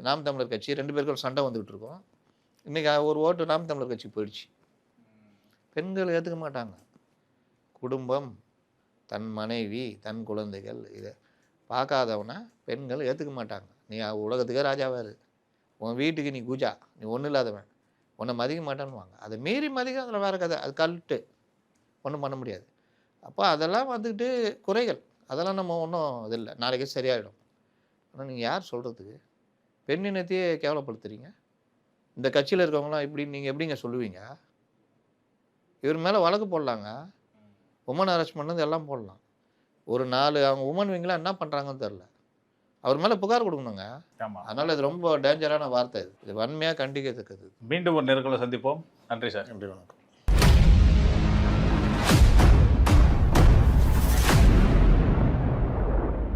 நாம் தமிழர் கட்சி 2 பேருக்கும் சண்டை வந்துகிட்டு இருக்கோம். இன்றைக்கி ஒரு ஓட்டு நாம் தமிழர் கட்சி போயிடுச்சு. பெண்கள் ஏற்றுக்க மாட்டாங்க. குடும்பம், தன் மனைவி, தன் குழந்தைகள் இதை பார்க்காதவனை பெண்கள் ஏற்றுக்க மாட்டாங்க. நீ உலகத்துக்கே ராஜாவாரு, உன் வீட்டுக்கு நீ கூஜா, நீ ஒன்றும் இல்லாதவன், உன்னை மதிக்க மாட்டேன்னுவாங்க. அதை மீறி மதிக்க அதில் வேறு கதை. அது கல்ட்டு, ஒன்றும் பண்ண முடியாது. அப்போ அதெல்லாம் வந்துக்கிட்டு குறைகள், அதெல்லாம் நம்ம ஒன்றும் இது இல்லை, நாளைக்கே சரியாயிடும். ஆனால் நீங்கள் யார் சொல்கிறதுக்கு? பெண் இனத்தையே கேவலப்படுத்துறீங்க. இந்த கட்சியில் இருக்கவங்களாம் இப்படி நீங்கள் எப்படிங்க சொல்லுவீங்க? இவர் மேலே வழக்கு போடலாங்க, உமன் ஹராஸ்மெண்ட் எல்லாம் போடலாம். ஒரு 4 அவங்க உமன் விங்கெலாம் என்ன பண்ணுறாங்கன்னு தெரில, அவர் மேலே புகார் கொடுக்கணுங்க. அதனால் இது ரொம்ப டேஞ்சரான வார்த்தை. இது வன்மையாக கண்டிக்கத்தக்கது. மீண்டும் ஒரு நேர்காணலை சந்திப்போம். நன்றி சார். நன்றி, வணக்கம்.